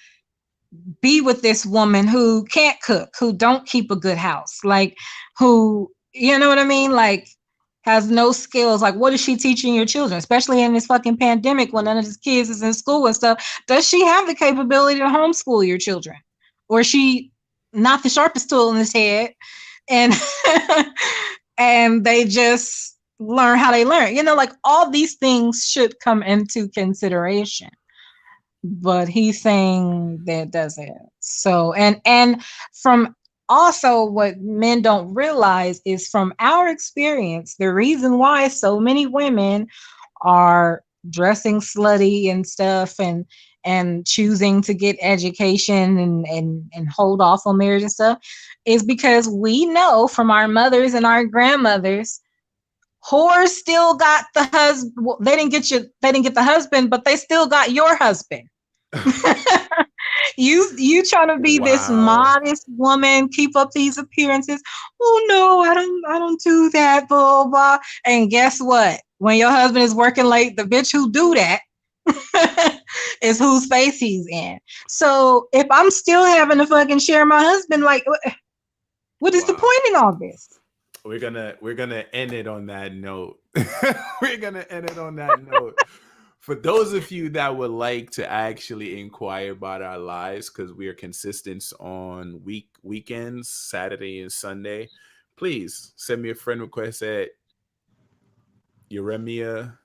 be with this woman who can't cook, who don't keep a good house, like who, you know what I mean? Like has no skills. Like what is she teaching your children, especially in this fucking pandemic when none of his kids is in school and stuff? Does she have the capability to homeschool your children? Or is she not the sharpest tool in his head and and they just learn how they learn? Like all these things should come into consideration, but he's saying that doesn't. So and from also what men don't realize is from our experience, the reason why so many women are dressing slutty and stuff and choosing to get education and hold off on marriage and stuff is because we know from our mothers and our grandmothers, whores still got the husband. They didn't get the husband, but they still got your husband. You trying to be this Wow. modest woman, keep up these appearances. Oh no, I don't do that, blah blah. And guess what? When your husband is working late, the bitch who do that is whose face he's in. So if I'm still having to fucking share my husband, like what is the Wow. point in all this? We're gonna end it on that note. We're gonna end it on that note. For those of you that would like to actually inquire about our lives, because we are consistent on weekends, Saturday and Sunday, please send me a friend request at Uremia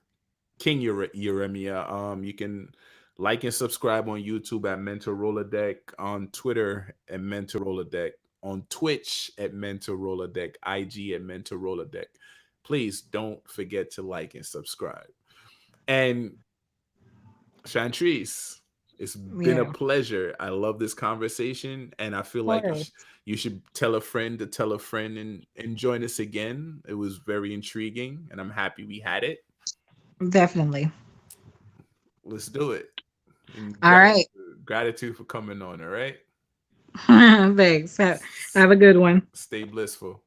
King Uremia. You can like and subscribe on YouTube at MEN-talRollaDeK, on Twitter at MEN-talRollaDeK, on Twitch at MEN-talRollaDeK, IG at MEN-talRollaDeK. Please don't forget to like and subscribe. And Chantrice, it's been a Yeah, of pleasure. I love this conversation, and I feel like course. you should tell a friend to tell a friend and join us again. It was very intriguing, and I'm happy we had it. Definitely. Let's do it. And All right. gratitude for coming on. All right. Thanks. Have a good one. Stay blissful.